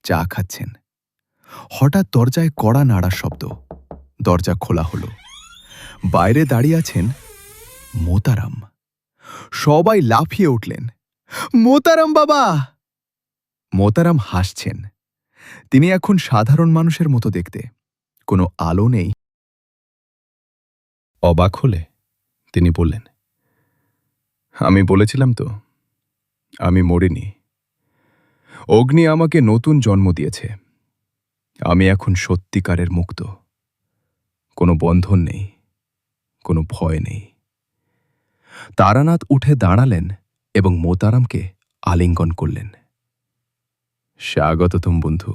চা খাচ্ছেন। হঠাৎ দরজায় কড়া নাড়ার শব্দ। দরজা খোলা হলো। বাইরে দাঁড়িয়ে আছেন মোতারাম। সবাই লাফিয়ে উঠলেন, মোতারাম বাবা! মোতারাম হাসছেন। তিনি এখন সাধারণ মানুষের মতো দেখতে, কোনো আলো নেই। অবাক হলে তিনি বললেন, আমি বলেছিলাম তো, আমি মরিনি। অগ্নি আমাকে নতুন জন্ম দিয়েছে। আমি এখন সত্যিকারের মুক্ত। কোনো বন্ধন নেই, কোনো ভয় নেই। তারানাথ উঠে দাঁড়ালেন এবং মোতারামকে আলিঙ্গন করলেন। স্বাগতম বন্ধু,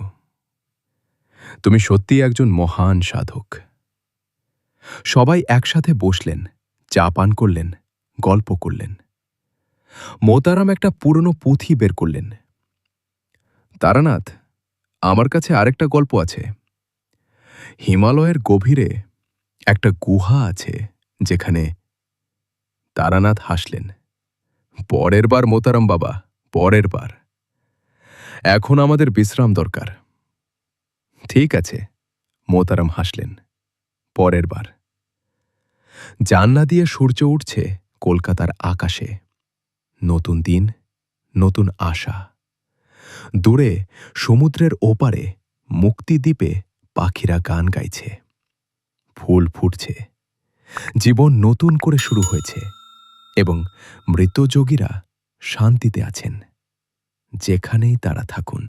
তুমি সত্যিই একজন মহান সাধক। সবাই একসাথে বসলেন, চা পান করলেন, গল্প করলেন। মোতারাম একটা পুরনো পুঁথি বের করলেন। তারানাথ, আমার কাছে আরেকটা গল্প আছে। হিমালয়ের গভীরে একটা গুহা আছে যেখানে। তারানাথ হাসলেন। পরের বার মোতারাম বাবা, পরের বার। এখন আমাদের বিশ্রাম দরকার। ঠিক আছে, মোতারাম হাসলেন। পরের বার। জানলা দিয়ে সূর্য উঠছে কলকাতার আকাশে। নতুন দিন, নতুন আশা। দূরে সমুদ্রের ওপারে মুক্তিদ্বীপে পাখিরা গান গাইছে, ফুল ফুটছে। জীবন নতুন করে শুরু হয়েছে এবং মৃতযোগীরা শান্তিতে আছেন, যেখানেই তারা থাকুন।